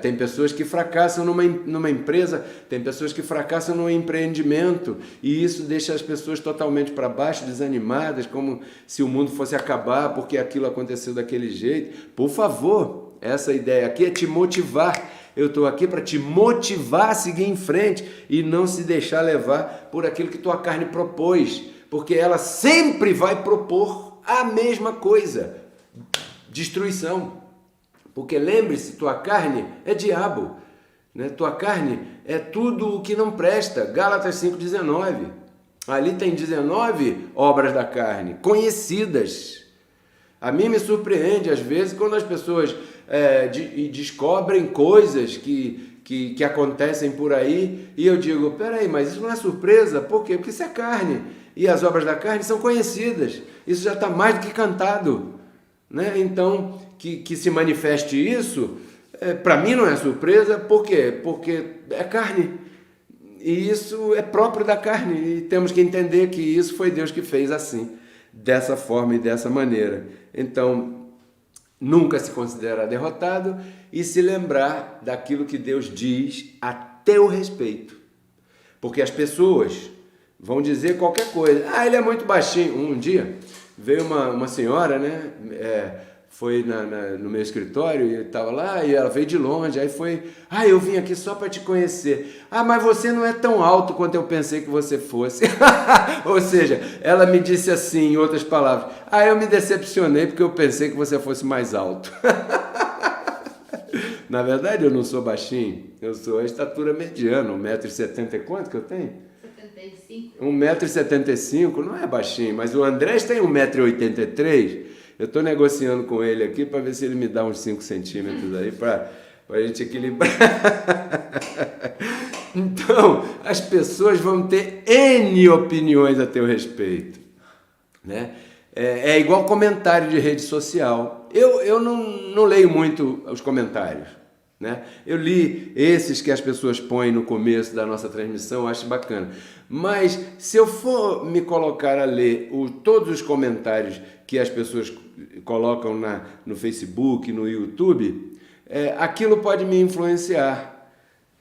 Tem pessoas que fracassam numa empresa, tem pessoas que fracassam num empreendimento e isso deixa as pessoas totalmente para baixo, desanimadas, como se o mundo fosse acabar porque aquilo aconteceu daquele jeito. Por favor, essa ideia aqui é te motivar. Eu estou aqui para te motivar a seguir em frente e não se deixar levar por aquilo que tua carne propôs, porque ela sempre vai propor a mesma coisa, destruição. Porque lembre-se, tua carne é diabo, né? Tua carne é tudo o que não presta. Gálatas 5,19. Ali tem 19 obras da carne, conhecidas. A mim me surpreende às vezes quando as pessoas descobrem coisas que acontecem por aí e eu digo, peraí, mas isso não é surpresa? Por quê? Porque isso é carne e as obras da carne são conhecidas. Isso já está mais do que cantado, né? Então, que se manifeste isso, para mim não é surpresa. Por quê? Porque é carne. E isso é próprio da carne. E temos que entender que isso foi Deus que fez assim, dessa forma e dessa maneira. Então, nunca se considerar derrotado e se lembrar daquilo que Deus diz a teu respeito. Porque as pessoas vão dizer qualquer coisa. Ah, ele é muito baixinho. Um dia veio uma senhora, né? Foi no meu escritório e estava lá, e ela veio de longe, aí foi, eu vim aqui só para te conhecer. Ah, mas você não é tão alto quanto eu pensei que você fosse. Ou seja, ela me disse assim, em outras palavras, eu me decepcionei porque eu pensei que você fosse mais alto. Na verdade, eu não sou baixinho, eu sou a estatura mediana, 1,70 m e quanto que eu tenho? 75. 1,75 m, não é baixinho, mas o Andrés tem 1,83 m. Eu estou negociando com ele aqui para ver se ele me dá uns 5 centímetros aí para a gente equilibrar. Então, as pessoas vão ter N opiniões a teu respeito, né? É igual comentário de rede social. Eu não leio muito os comentários, né? Eu li esses que as pessoas põem no começo da nossa transmissão, eu acho bacana. Mas se eu for me colocar a ler todos os comentários que as pessoas colocam no Facebook, no YouTube, aquilo pode me influenciar.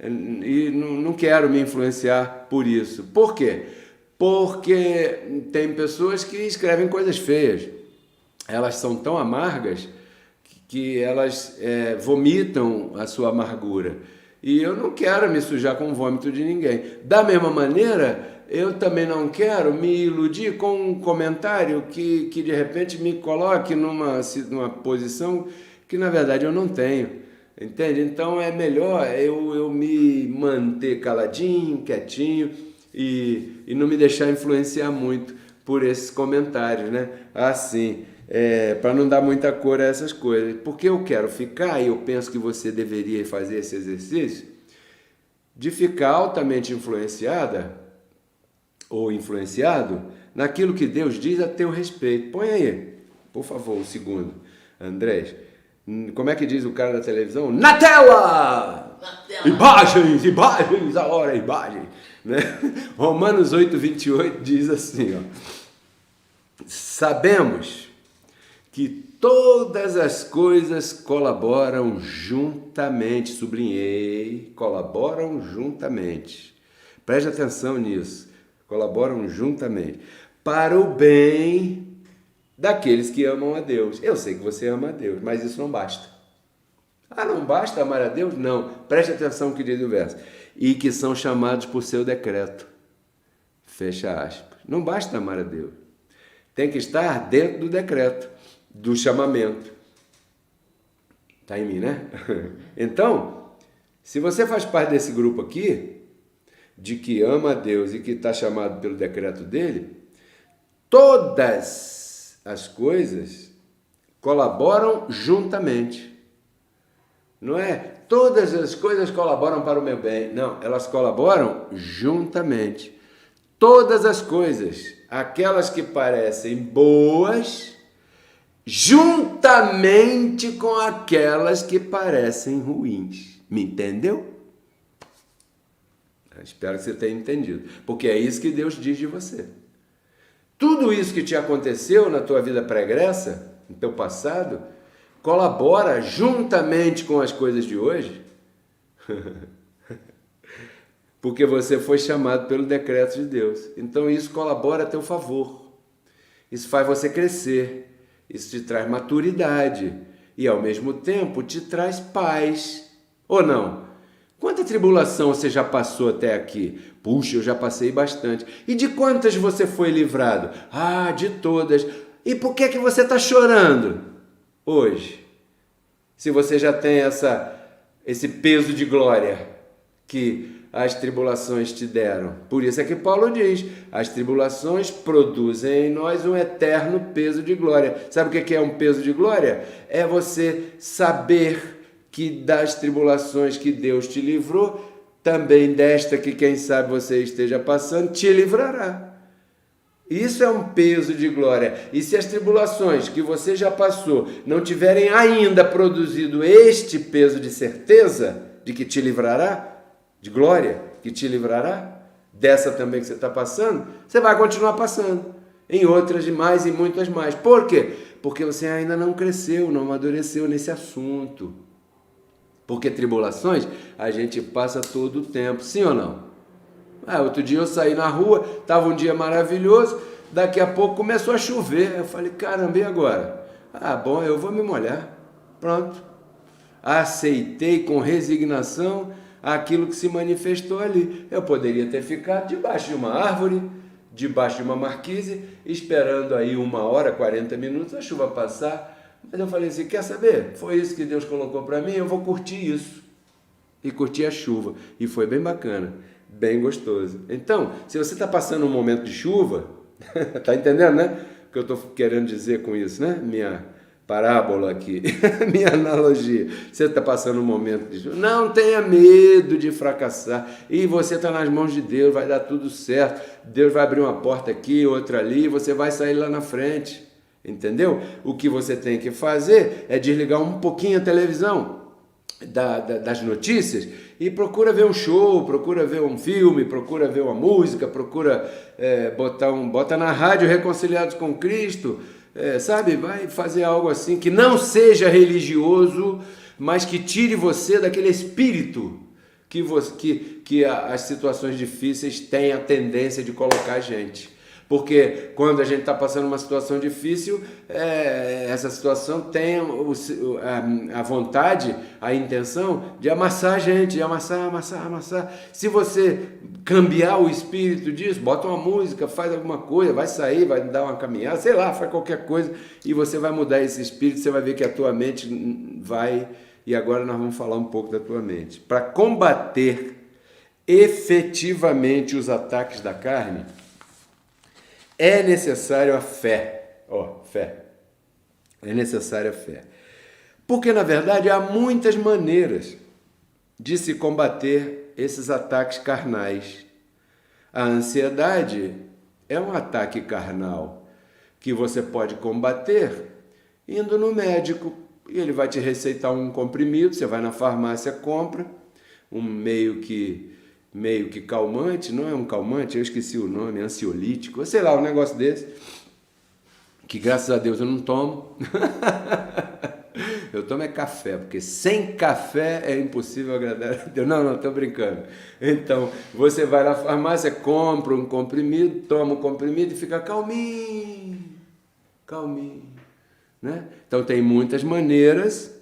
E não quero me influenciar por isso. Por quê? Porque tem pessoas que escrevem coisas feias. Elas são tão amargas que elas vomitam a sua amargura. E eu não quero me sujar com o vômito de ninguém. Da mesma maneira, eu também não quero me iludir com um comentário que de repente me coloque numa posição que na verdade eu não tenho. Entende? Então é melhor eu me manter caladinho, quietinho e não me deixar influenciar muito por esses comentários, né? Assim, para não dar muita cor a essas coisas. Porque eu quero ficar, e eu penso que você deveria fazer esse exercício, de ficar altamente influenciada ou influenciado naquilo que Deus diz a teu respeito. Põe aí, por favor, o segundo, Andrés. Como é que diz o cara da televisão? Na tela! Na tela! Imagens, a hora, imagem. Né? Romanos 8:28 diz assim, sabemos que todas as coisas colaboram juntamente, sublinhei, colaboram juntamente. Preste atenção nisso, colaboram juntamente, para o bem daqueles que amam a Deus. Eu sei que você ama a Deus, mas isso não basta. Não basta amar a Deus? Não. Preste atenção no que diz o verso. E que são chamados por seu decreto. Fecha aspas. Não basta amar a Deus. Tem que estar dentro do decreto, do chamamento. Está em mim, né? Então, se você faz parte desse grupo aqui, de que ama a Deus e que está chamado pelo decreto dele, todas as coisas colaboram juntamente. Não é? Todas as coisas colaboram para o meu bem. Não, elas colaboram juntamente. Todas as coisas, aquelas que parecem boas, juntamente com aquelas que parecem ruins. Me entendeu? Espero que você tenha entendido. Porque é isso que Deus diz de você. Tudo isso que te aconteceu na tua vida pregressa, no teu passado, colabora juntamente com as coisas de hoje, porque você foi chamado pelo decreto de Deus. Então isso colabora a teu favor. Isso faz você crescer. Isso te traz maturidade. E ao mesmo tempo te traz paz. Ou não? Quanta tribulação você já passou até aqui? Puxa, eu já passei bastante. E de quantas você foi livrado? De todas. E por que você está chorando hoje? Se você já tem esse peso de glória que as tribulações te deram. Por isso é que Paulo diz, as tribulações produzem em nós um eterno peso de glória. Sabe o que é um peso de glória? É você saber que das tribulações que Deus te livrou, também desta que quem sabe você esteja passando, te livrará. Isso é um peso de glória. E se as tribulações que você já passou não tiverem ainda produzido este peso de certeza de que te livrará, de glória, que te livrará, dessa também que você está passando, você vai continuar passando. Em outras e mais e muitas mais. Por quê? Porque você ainda não cresceu, não amadureceu nesse assunto. Porque tribulações a gente passa todo o tempo, sim ou não? Outro dia eu saí na rua, estava um dia maravilhoso, daqui a pouco começou a chover. Eu falei, caramba, e agora? Bom, eu vou me molhar. Pronto. Aceitei com resignação aquilo que se manifestou ali. Eu poderia ter ficado debaixo de uma árvore, debaixo de uma marquise, esperando aí 1 hora, 40 minutos, a chuva passar. Mas eu falei assim, quer saber? Foi isso que Deus colocou para mim, eu vou curtir isso. E curtir a chuva. E foi bem bacana, bem gostoso. Então, se você está passando um momento de chuva, tá entendendo, né? O que eu estou querendo dizer com isso, né? Minha parábola aqui, minha analogia. Você está passando um momento de chuva, não tenha medo de fracassar. E você está nas mãos de Deus, vai dar tudo certo. Deus vai abrir uma porta aqui, outra ali, e você vai sair lá na frente. Entendeu? O que você tem que fazer é desligar um pouquinho a televisão das notícias e procura ver um show, procura ver um filme, procura ver uma música, procura bota na rádio Reconciliados com Cristo, sabe? Vai fazer algo assim que não seja religioso, mas que tire você daquele espírito que as situações difíceis têm a tendência de colocar a gente. Porque quando a gente está passando uma situação difícil, essa situação tem a vontade, a intenção de amassar a gente, de amassar. Se você cambiar o espírito disso, bota uma música, faz alguma coisa, vai sair, vai dar uma caminhada, sei lá, faz qualquer coisa e você vai mudar esse espírito, você vai ver que a tua mente vai... E agora nós vamos falar um pouco da tua mente. Para combater efetivamente os ataques da carne, é necessário a fé. Fé. É necessária a fé. Porque, na verdade, há muitas maneiras de se combater esses ataques carnais. A ansiedade é um ataque carnal que você pode combater indo no médico. E ele vai te receitar um comprimido, você vai na farmácia, compra um meio que calmante, não é um calmante, eu esqueci o nome, ansiolítico, sei lá, um negócio desse, que graças a Deus eu não tomo. Eu tomo café, porque sem café é impossível agradar a Deus. Não, estou brincando. Então, você vai na farmácia, compra um comprimido, toma o comprimido e fica calminho, né? Então, tem muitas maneiras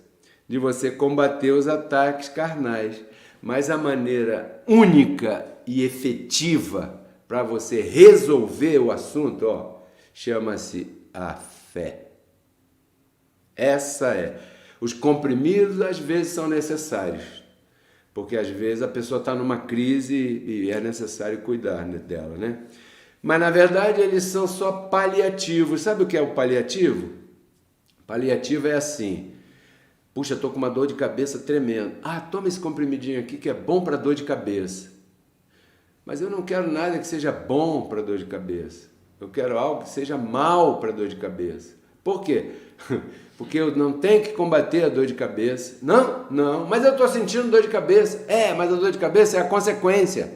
de você combater os ataques carnais. Mas a maneira única e efetiva para você resolver o assunto, chama-se a fé. Essa é. Os comprimidos às vezes são necessários, porque às vezes a pessoa está numa crise e é necessário cuidar dela, né? Mas na verdade eles são só paliativos. Sabe o que é o paliativo? Paliativo é assim... Puxa, estou com uma dor de cabeça tremenda. Toma esse comprimidinho aqui que é bom para dor de cabeça. Mas eu não quero nada que seja bom para dor de cabeça. Eu quero algo que seja mal para dor de cabeça. Por quê? Porque eu não tenho que combater a dor de cabeça. Não, mas eu estou sentindo dor de cabeça. Mas a dor de cabeça é a consequência.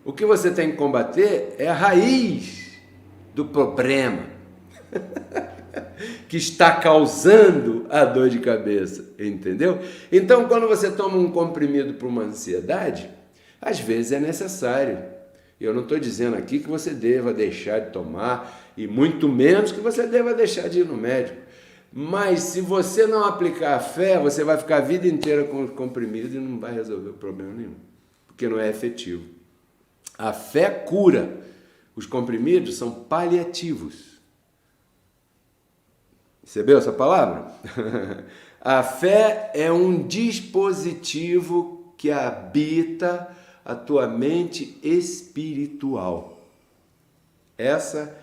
O que você tem que combater é a raiz do problema. Que está causando a dor de cabeça, entendeu? Então, quando você toma um comprimido para uma ansiedade, às vezes é necessário. Eu não estou dizendo aqui que você deva deixar de tomar, e muito menos que você deva deixar de ir no médico. Mas se você não aplicar a fé, você vai ficar a vida inteira com o comprimido e não vai resolver problema nenhum, porque não é efetivo. A fé cura. Os comprimidos são paliativos. Percebeu essa palavra? A fé é um dispositivo que habita a tua mente espiritual. Essa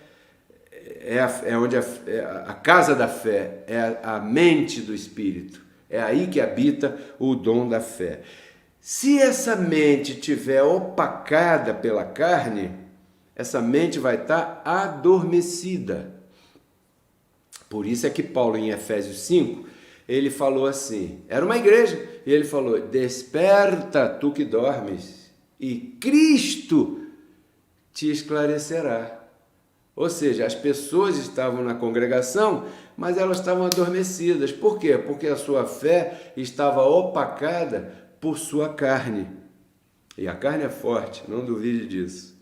é onde a casa da fé, é a mente do espírito. É aí que habita o dom da fé. Se essa mente estiver opacada pela carne, essa mente vai estar adormecida. Por isso é que Paulo, em Efésios 5, ele falou assim, era uma igreja, e ele falou, desperta tu que dormes, e Cristo te esclarecerá. Ou seja, as pessoas estavam na congregação, mas elas estavam adormecidas. Por quê? Porque a sua fé estava opacada por sua carne. E a carne é forte, não duvide disso.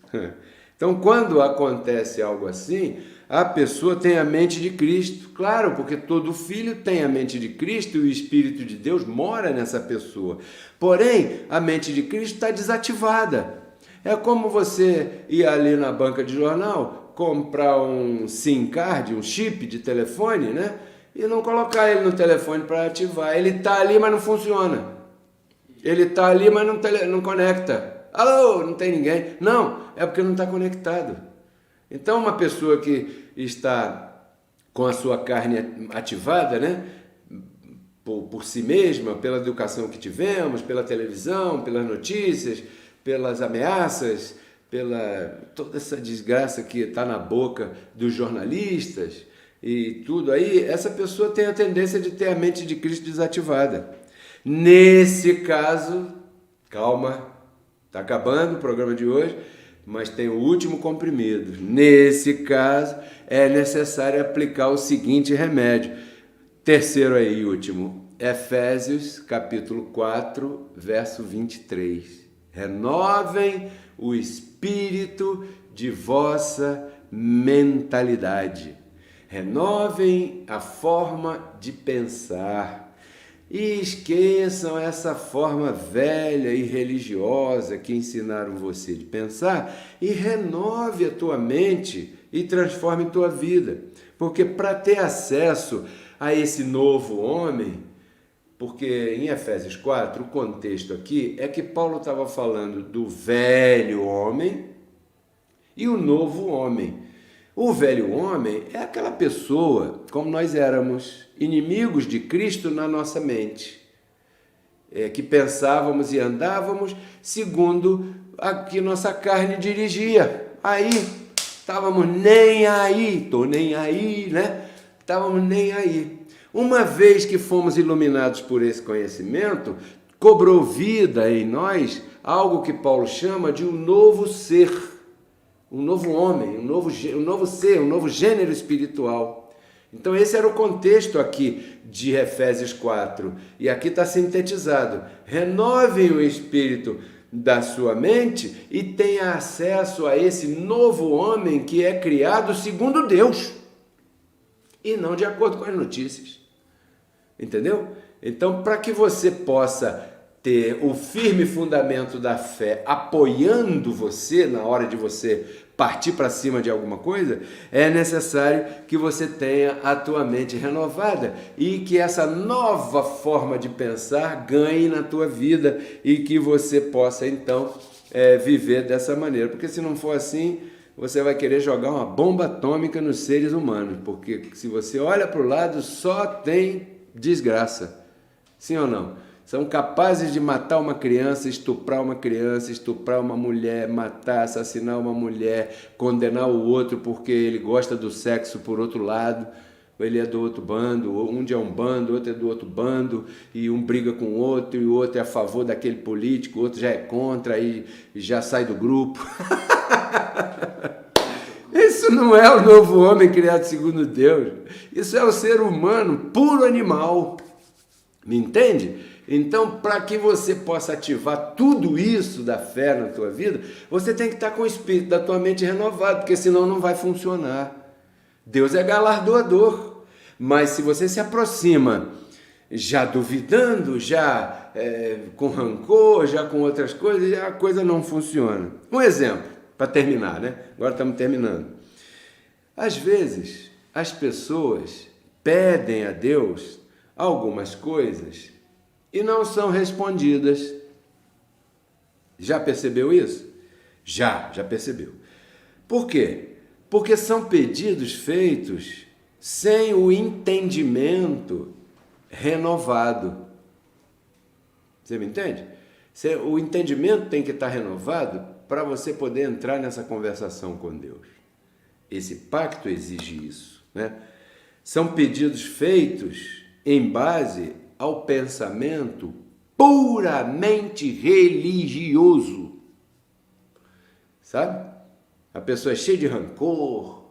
Então, quando acontece algo assim, a pessoa tem a mente de Cristo. Claro, porque todo filho tem a mente de Cristo e o Espírito de Deus mora nessa pessoa. Porém, a mente de Cristo está desativada. É como você ir ali na banca de jornal, comprar um SIM card, um chip de telefone, né? E não colocar ele no telefone para ativar. Ele está ali, mas não funciona. Ele está ali, mas não conecta. Alô, não tem ninguém. Não, é porque não está conectado. Então, uma pessoa que está com a sua carne ativada, né? Por si mesma, pela educação que tivemos, pela televisão, pelas notícias, pelas ameaças, pela toda essa desgraça que está na boca dos jornalistas e tudo aí, essa pessoa tem a tendência de ter a mente de Cristo desativada. Nesse caso, calma, está acabando o programa de hoje, mas tem o último comprimido. Nesse caso, é necessário aplicar o seguinte remédio. Terceiro aí, último, Efésios capítulo 4, verso 23. Renovem o espírito de vossa mentalidade. Renovem a forma de pensar. E esqueçam essa forma velha e religiosa que ensinaram você de pensar e renove a tua mente e transforme a tua vida. Porque para ter acesso a esse novo homem, porque em Efésios 4, o contexto aqui é que Paulo estava falando do velho homem e o novo homem. O velho homem é aquela pessoa, como nós éramos, inimigos de Cristo na nossa mente, que pensávamos e andávamos segundo a que nossa carne dirigia. Aí, estávamos nem aí, tô nem aí, né? Estávamos nem aí. Uma vez que fomos iluminados por esse conhecimento, cobrou vida em nós algo que Paulo chama de um novo ser, um novo homem, um novo ser, um novo gênero espiritual. Então esse era o contexto aqui de Efésios 4. E aqui está sintetizado. Renovem o espírito da sua mente e tenha acesso a esse novo homem que é criado segundo Deus e não de acordo com as notícias. Entendeu? Então, para que você possa ter o firme fundamento da fé apoiando você na hora de você partir para cima de alguma coisa, é necessário que você tenha a tua mente renovada e que essa nova forma de pensar ganhe na tua vida e que você possa, então, viver dessa maneira. Porque se não for assim, você vai querer jogar uma bomba atômica nos seres humanos, porque se você olha para o lado, só tem desgraça. Sim ou não? São capazes de matar uma criança, estuprar uma mulher, matar, assassinar uma mulher, condenar o outro porque ele gosta do sexo por outro lado, ou ele é do outro bando, ou um é um bando, outro é do outro bando, e um briga com o outro, e o outro é a favor daquele político, o outro já é contra, e já sai do grupo. Isso não é o novo homem criado segundo Deus. Isso é o ser humano puro animal. Me entende? Então, para que você possa ativar tudo isso da fé na tua vida, você tem que estar com o espírito da tua mente renovado, porque senão não vai funcionar. Deus é galardoador. Mas se você se aproxima já duvidando, já com rancor, já com outras coisas, a coisa não funciona. Um exemplo, para terminar, né? Agora estamos terminando. Às vezes, as pessoas pedem a Deus algumas coisas e não são respondidas. Já percebeu isso? Já percebeu. Por quê? Porque são pedidos feitos sem o entendimento renovado. Você me entende? O entendimento tem que estar renovado para você poder entrar nessa conversação com Deus. Esse pacto exige isso, né? São pedidos feitos em base ao pensamento puramente religioso. Sabe? A pessoa é cheia de rancor,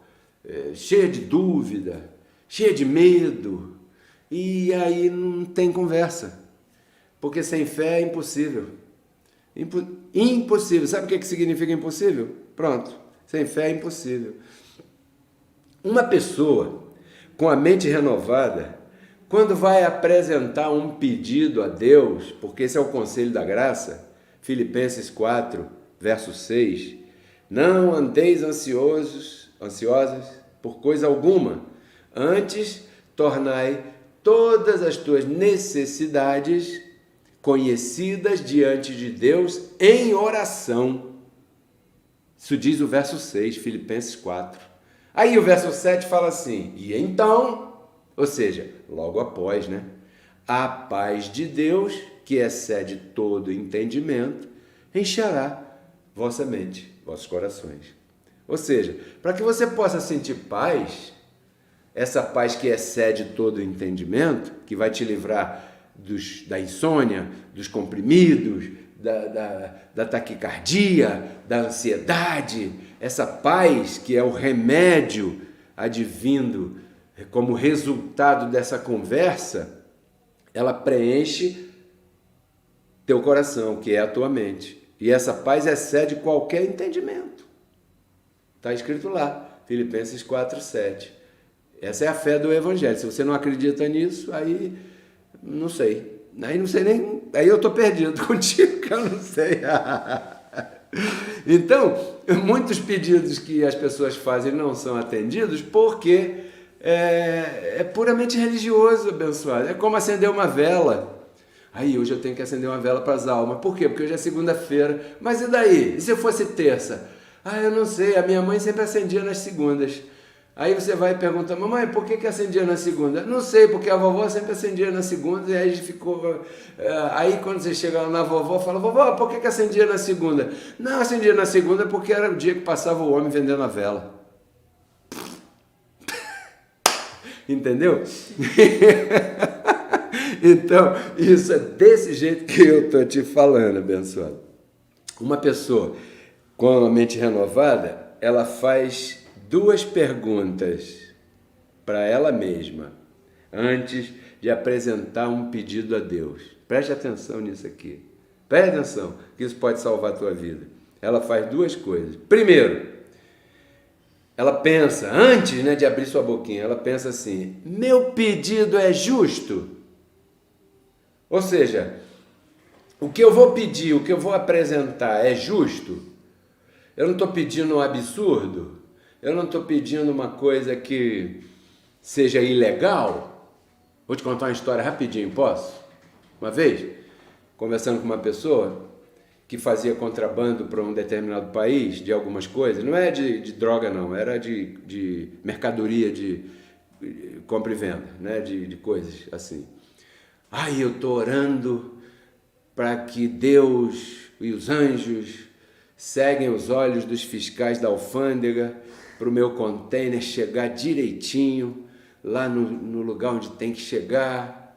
cheia de dúvida, cheia de medo, e aí não tem conversa. Porque sem fé é impossível. Impossível. Sabe o que significa impossível? Pronto. Sem fé é impossível. Uma pessoa com a mente renovada, quando vai apresentar um pedido a Deus, porque esse é o conselho da graça, Filipenses 4, verso 6, não andeis ansiosas por coisa alguma, antes tornai todas as tuas necessidades conhecidas diante de Deus em oração. Isso diz o verso 6, Filipenses 4. Aí o verso 7 fala assim, e então, ou seja, logo após, né? A paz de Deus, que excede todo entendimento, encherá vossa mente, vossos corações. Ou seja, para que você possa sentir paz, essa paz que excede todo entendimento, que vai te livrar da insônia, dos comprimidos, da taquicardia, da ansiedade, essa paz que é o remédio advindo como resultado dessa conversa, ela preenche teu coração, que é a tua mente. E essa paz excede qualquer entendimento. Está escrito lá, Filipenses 4, 7. Essa é a fé do Evangelho. Se você não acredita nisso, aí não sei. Aí não sei nem... Aí eu estou perdido contigo, que eu não sei. Então, muitos pedidos que as pessoas fazem não são atendidos porque é puramente religioso, abençoado. É como acender uma vela. Aí hoje eu tenho que acender uma vela para as almas. Por quê? Porque hoje é segunda-feira. Mas e daí? E se fosse terça? Eu não sei. A minha mãe sempre acendia nas segundas. Aí você vai e pergunta, mamãe, por que acendia na segunda? Não sei, porque a vovó sempre acendia na segunda, e aí ficou... Aí quando você chega lá na vovó, fala, vovó, por que acendia na segunda? Não, acendia na segunda porque era o dia que passava o homem vendendo a vela. Entendeu? Então, isso é desse jeito que eu estou te falando, abençoado. Uma pessoa com a mente renovada, ela faz 2 perguntas para ela mesma antes de apresentar um pedido a Deus. Preste atenção nisso aqui. Preste atenção, que isso pode salvar a tua vida. Ela faz 2 coisas. Primeiro, ela pensa, antes, de abrir sua boquinha, ela pensa assim, meu pedido é justo? Ou seja, o que eu vou pedir, o que eu vou apresentar é justo? Eu não estou pedindo um absurdo? Eu não estou pedindo uma coisa que seja ilegal? Vou te contar uma história rapidinho, posso? Uma vez, conversando com uma pessoa que fazia contrabando para um determinado país de algumas coisas, não é de droga não, era de mercadoria, de compra e venda, de coisas assim. Aí eu estou orando para que Deus e os anjos seguem os olhos dos fiscais da alfândega para o meu container chegar direitinho lá no lugar onde tem que chegar.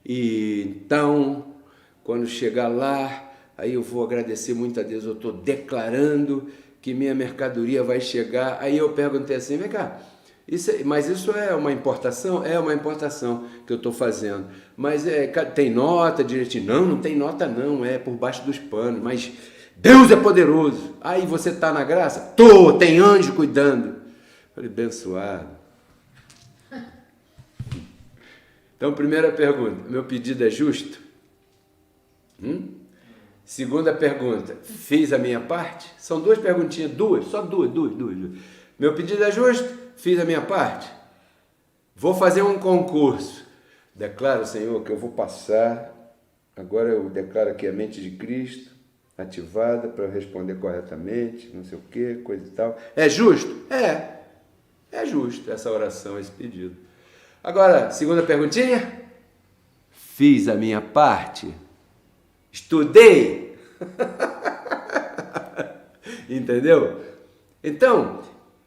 E então, quando chegar lá, aí eu vou agradecer muito a Deus, eu estou declarando que minha mercadoria vai chegar. Aí eu perguntei assim, vem cá, mas isso é uma importação? É uma importação que eu estou fazendo. Mas tem nota direitinho? Não tem nota não, é por baixo dos panos, mas Deus é poderoso. Aí você está na graça? Tem anjo cuidando. Falei, abençoado. Então, primeira pergunta, meu pedido é justo? Segunda pergunta, fiz a minha parte? São 2 perguntinhas, só duas. Meu pedido é justo? Fiz a minha parte? Vou fazer um concurso. Declaro, Senhor, que eu vou passar. Agora eu declaro aqui a mente de Cristo ativada para eu responder corretamente, não sei o que, coisa e tal. É justo? É justo essa oração, esse pedido. Agora, segunda perguntinha. Fiz a minha parte? Estudei? Entendeu? Então,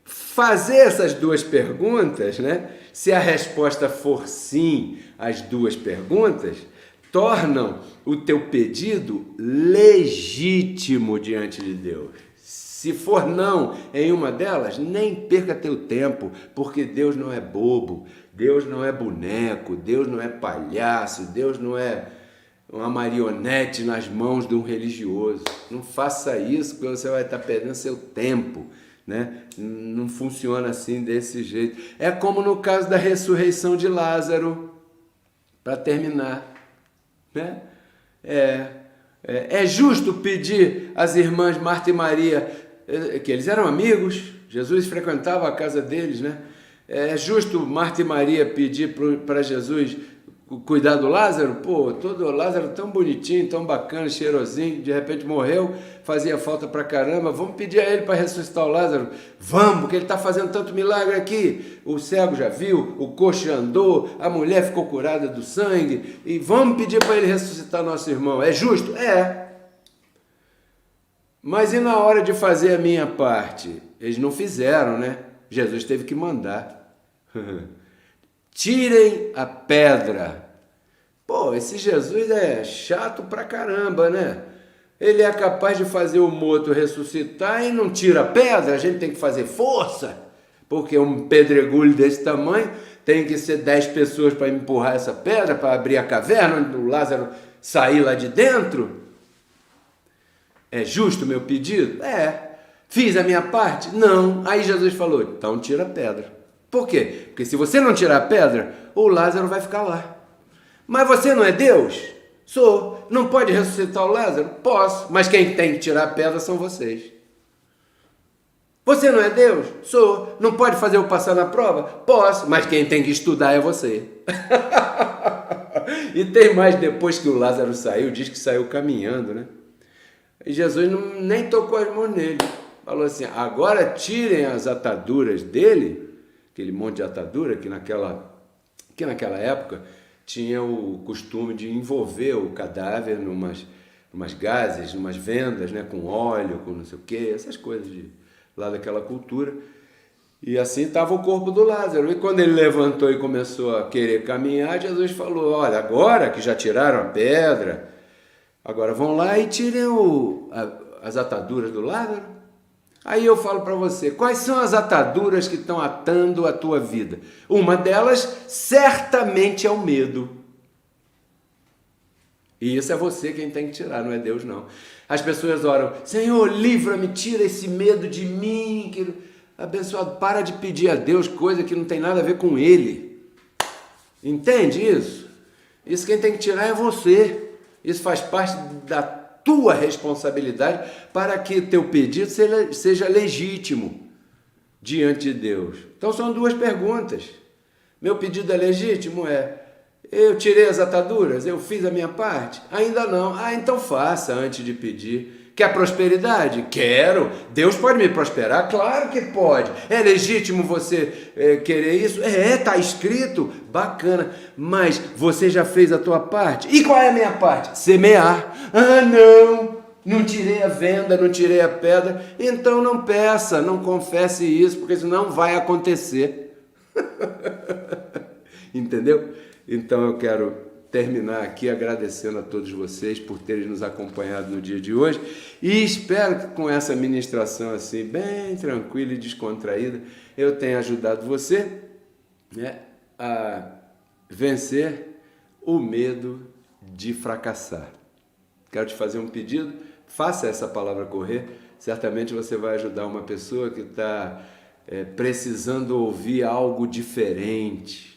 fazer essas duas perguntas, né? Se a resposta for sim às duas perguntas, tornam o teu pedido legítimo diante de Deus. Se for não em uma delas, nem perca teu tempo, porque Deus não é bobo, Deus não é boneco, Deus não é palhaço, Deus não é uma marionete nas mãos de um religioso. Não faça isso, porque você vai estar perdendo seu tempo, né? Não funciona assim desse jeito. É como no caso da ressurreição de Lázaro, para terminar, né? É justo pedir às irmãs Marta e Maria, que eles eram amigos, Jesus frequentava a casa deles, né? É justo Marta e Maria pedir para Jesus cuidar do Lázaro? Pô, todo Lázaro tão bonitinho, tão bacana, cheirosinho, de repente morreu, fazia falta pra caramba, vamos pedir a ele para ressuscitar o Lázaro? Vamos, porque ele está fazendo tanto milagre aqui. O cego já viu, o coxo já andou, a mulher ficou curada do sangue, e vamos pedir para ele ressuscitar nosso irmão. É justo? É. Mas e na hora de fazer a minha parte? Eles não fizeram, né? Jesus teve que mandar. Tirem a pedra. Pô, esse Jesus é chato pra caramba, né? Ele é capaz de fazer o morto ressuscitar e não tira a pedra. A gente tem que fazer força, porque um pedregulho desse tamanho tem que ser 10 pessoas para empurrar essa pedra, para abrir a caverna, onde o Lázaro sair lá de dentro. É justo o meu pedido? É. Fiz a minha parte? Não. Aí Jesus falou, então tira a pedra. Por quê? Porque se você não tirar a pedra, o Lázaro vai ficar lá. Mas você não é Deus? Sou. Não pode ressuscitar o Lázaro? Posso. Mas quem tem que tirar a pedra são vocês. Você não é Deus? Sou. Não pode fazer eu passar na prova? Posso. Mas quem tem que estudar é você. E tem mais, depois que o Lázaro saiu, diz que saiu caminhando, né? E Jesus nem tocou as mãos nele. Falou assim, agora tirem as ataduras dele, aquele monte de atadura que naquela época tinha o costume de envolver o cadáver numas gases, numas vendas, né, com óleo, com não sei o quê, essas coisas lá daquela cultura. E assim estava o corpo do Lázaro. E quando ele levantou e começou a querer caminhar, Jesus falou, olha, agora que já tiraram a pedra, agora vão lá e tirem as ataduras do Lázaro. Aí eu falo para você, quais são as ataduras que estão atando a tua vida? Uma delas certamente é o medo. E isso é você quem tem que tirar, não é Deus não. As pessoas oram, Senhor, livra-me, tira esse medo de mim. Abençoado, para de pedir a Deus coisa que não tem nada a ver com Ele. Entende isso? Isso quem tem que tirar é você. Isso faz parte da tua responsabilidade para que teu pedido seja legítimo diante de Deus. Então são duas perguntas. Meu pedido é legítimo? Eu tirei as ataduras? Eu fiz a minha parte? Ainda não. Então faça antes de pedir. Quer prosperidade? Quero. Deus pode me prosperar? Claro que pode. É legítimo você querer isso? Está escrito. Bacana. Mas você já fez a tua parte? E qual é a minha parte? Semear. Não tirei a venda, não tirei a pedra. Então não peça, não confesse isso, porque isso não vai acontecer. Entendeu? Então eu quero terminar aqui agradecendo a todos vocês por terem nos acompanhado no dia de hoje e espero que com essa ministração assim, bem tranquila e descontraída, eu tenha ajudado você, né, a vencer o medo de fracassar. Quero te fazer um pedido, faça essa palavra correr, certamente você vai ajudar uma pessoa que está precisando ouvir algo diferente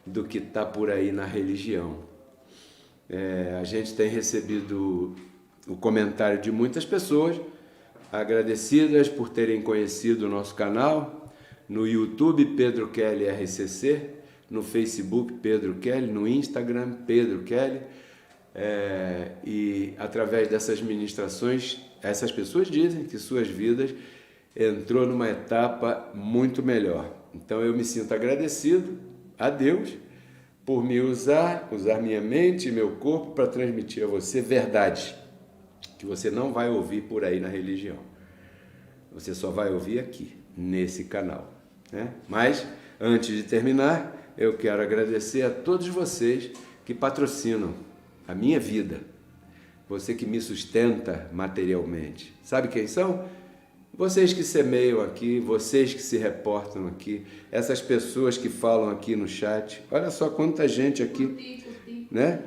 do que está por aí na religião. A gente tem recebido o comentário de muitas pessoas agradecidas por terem conhecido o nosso canal, no YouTube Pedro Kelly RCC, no Facebook Pedro Kelly, no Instagram Pedro Kelly, e através dessas ministrações, essas pessoas dizem que suas vidas entrou numa etapa muito melhor. Então eu me sinto agradecido a Deus por me usar minha mente e meu corpo para transmitir a você verdades que você não vai ouvir por aí na religião. você só vai ouvir aqui, nesse canal, né? Mas, antes de terminar, eu quero agradecer a todos vocês que patrocinam a minha vida. Você que me sustenta materialmente. Sabe quem são? Vocês que semeiam aqui, vocês que se reportam aqui, essas pessoas que falam aqui no chat. Olha só quanta gente aqui, né?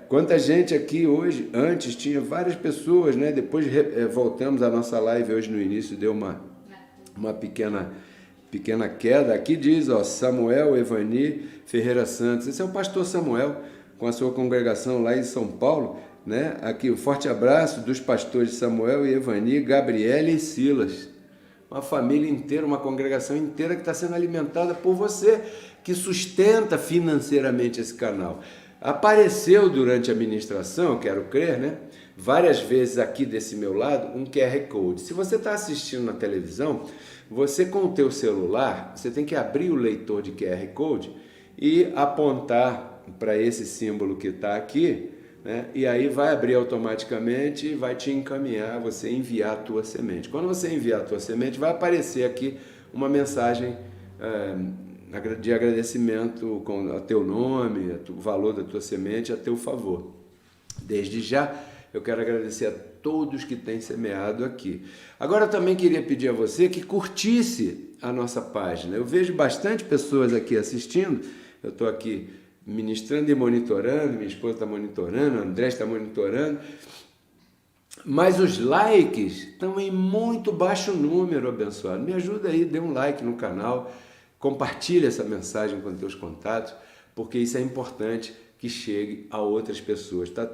Quanta gente aqui hoje. Antes tinha várias pessoas, né? Depois voltamos à nossa live hoje no início, deu uma pequena queda. Aqui diz, ó, Samuel Evani Ferreira Santos. Esse é o pastor Samuel, com a sua congregação lá em São Paulo, né? Aqui, um forte abraço dos pastores Samuel e Evani, Gabriele e Silas. Uma família inteira, uma congregação inteira que está sendo alimentada por você, que sustenta financeiramente esse canal. Apareceu durante a ministração, quero crer, né? Várias vezes aqui desse meu lado, um QR Code. Se você está assistindo na televisão, você com o teu celular, você tem que abrir o leitor de QR Code e apontar para esse símbolo que está aqui, né? E aí vai abrir automaticamente e vai te encaminhar, você enviar a tua semente. Quando você enviar a tua semente, vai aparecer aqui uma mensagem de agradecimento com o teu nome, o valor da tua semente a teu favor. Desde já, eu quero agradecer a todos que têm semeado aqui. Agora, eu também queria pedir a você que curtisse a nossa página. Eu vejo bastante pessoas aqui assistindo, eu estou aqui ministrando e monitorando, minha esposa está monitorando, o André está monitorando, mas os likes estão em muito baixo número, abençoado. Me ajuda aí, dê um like no canal, compartilhe essa mensagem com teus contatos, porque isso é importante que chegue a outras pessoas. Está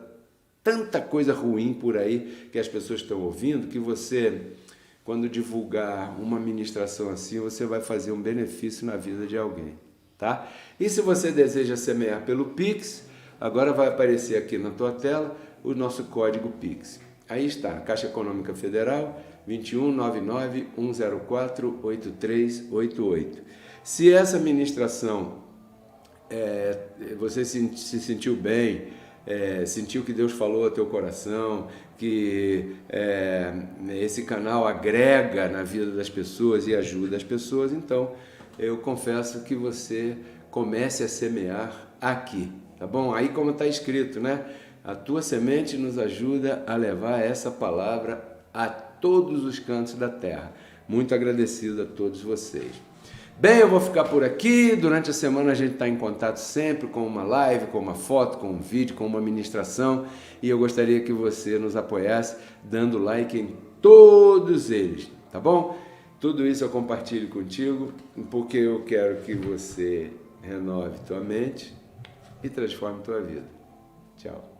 tanta coisa ruim por aí que as pessoas estão ouvindo, que você, quando divulgar uma ministração assim, você vai fazer um benefício na vida de alguém, tá? E se você deseja semear pelo Pix, agora vai aparecer aqui na tua tela o nosso código Pix. Aí está, Caixa Econômica Federal, 2199-104-8388. Se essa ministração você se sentiu bem, sentiu que Deus falou ao teu coração, que esse canal agrega na vida das pessoas e ajuda as pessoas, então eu confesso que você comece a semear aqui, tá bom? Aí como está escrito, né? A tua semente nos ajuda a levar essa palavra a todos os cantos da terra. Muito agradecido a todos vocês. Bem, eu vou ficar por aqui. Durante a semana a gente está em contato sempre com uma live, com uma foto, com um vídeo, com uma ministração. E eu gostaria que você nos apoiasse dando like em todos eles, tá bom? Tudo isso eu compartilho contigo porque eu quero que você renove tua mente e transforme tua vida. Tchau.